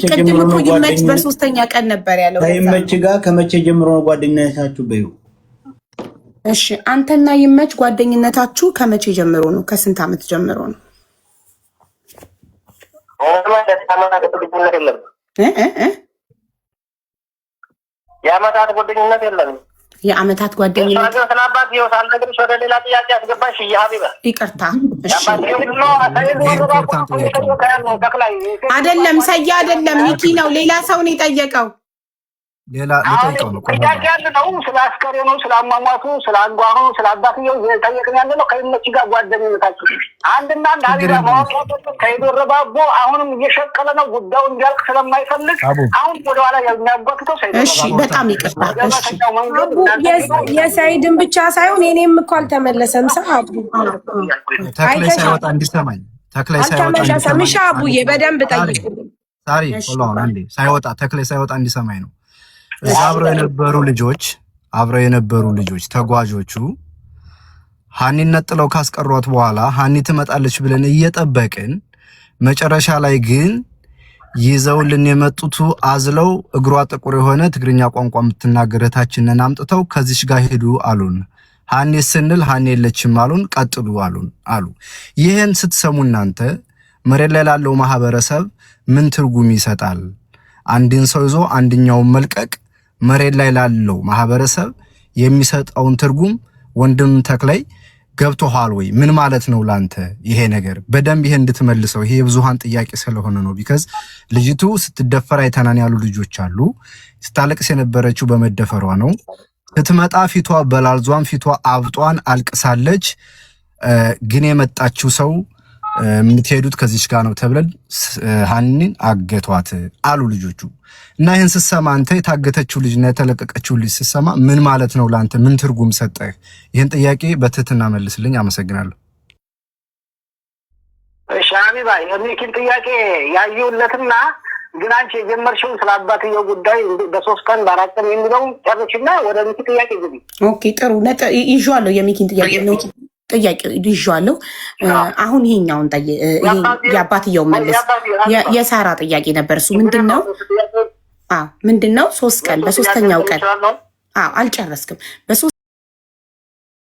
A: ቅድም እኮ ይመች በሶስተኛ ቀን ነበር ያለው።
D: ይመች ጋር ከመቼ ጀምሮ ነው ጓደኝነታችሁ? በዩ
A: እሺ አንተና ይመች ጓደኝነታችሁ ከመቼ ጀምሮ ነው? ከስንት ዓመት ጀምሮ ነው?
I: የዓመታት ጓደኝነት የለም።
A: የዓመታት ጓደኝነት
I: ስለአባት ይኸው ሳልነግርሽ ወደ ሌላ ጥያቄ አስገባሽ። ሀቢባ
A: ይቅርታ አይደለም ሰያ አይደለም ሚኪ ነው። ሌላ ሰው ነው የጠየቀው።
J: ሌላ ልጠይቀው ነው
I: ጥያቄ ያለ ነው። ስለ አስከሬኑ፣ ስለ አሟሟቱ፣ ስለ አንጓኑ፣ ስለ አባትየው ጠየቅን ያለ ነው። ከይመች ጋር ጓደኝነታችሁ አንድና አንድ ሀቢባ ማወቅ ከይደረባቦ አሁንም እየሸቀለ ነው። ጉዳዩ እንዲያልቅ ስለማይፈልግ አሁን ወደኋላ የሚያጓትተው ሰይድ።
A: እሺ በጣም ይቅርታ።
F: የሰይድን ብቻ ሳይሆን የኔም እኮ አልተመለሰም። ሰዓቱ
J: ተክላይ ሳይወጣ እንዲሰማኝ ተክላይ ሳይወጣ
F: እንዲሰማኝ አቡዬ በደንብ ጠይቁልኝ።
J: ሳሪ ሆላውን አንዴ ሳይወጣ ተክላይ ሳይወጣ እንዲሰማኝ ነው። አብረው የነበሩ ልጆች ተጓዦቹ ሀኒን ነጥለው ካስቀሯት በኋላ ሀኒ ትመጣለች ብለን እየጠበቅን መጨረሻ ላይ ግን ይዘውልን የመጡት አዝለው እግሯ ጥቁር የሆነ ትግርኛ ቋንቋ የምትናገር እህታችንን አምጥተው ከዚች ጋር ሄዱ አሉን። ሀኒ ስንል ሀኒ የለችም አሉን። ቀጥሉ አሉ። ይህን ስትሰሙ እናንተ መሬት ላይ ላለው ማህበረሰብ ምን ትርጉም ይሰጣል? አንድን ሰው ይዞ አንድኛውን መልቀቅ መሬት ላይ ላለው ማህበረሰብ የሚሰጠውን ትርጉም ወንድም ተክላይ ገብቶሃል ወይ? ምን ማለት ነው ላንተ ይሄ ነገር? በደንብ ይሄ እንድትመልሰው። ይሄ ብዙሃን ጥያቄ ስለሆነ ነው። ቢካዝ ልጅቱ ስትደፈር አይተናን ያሉ ልጆች አሉ። ስታለቅስ የነበረችው በመደፈሯ ነው። ስትመጣ ፊቷ በላልዟን ፊቷ አብጧን አልቅሳለች። ግን የመጣችው ሰው የምትሄዱት ከዚች ጋር ነው ተብለን ሀኒን አገቷት አሉ ልጆቹ። እና ይህን ስትሰማ አንተ የታገተችው ልጅ እና የተለቀቀችው ልጅ ስትሰማ ምን ማለት ነው ለአንተ? ምን ትርጉም ሰጠህ? ይህን ጥያቄ በትህትና መልስልኝ። አመሰግናለሁ።
I: እሺ ሀቢባ የሚኪን ጥያቄ ያየሁለትና ግን አንቺ የጀመርሽው ስለ አባትየው ጉዳይ በ3 ቀን በ4 ቀን የሚለው ጨርሽና ወደ ሚኪ ጥያቄ ግቢ።
A: ኦኬ ጥሩ ይዤዋለሁ። የሚኪን ጥያቄ ነው ይዤዋለሁ። አሁን ይሄኛውን የአባትየው መልስ የሳራ ጥያቄ ነበር። እሱ ምንድነው? ምንድነው 3 ቀን በሶስተኛው ቀን አልጨረስክም።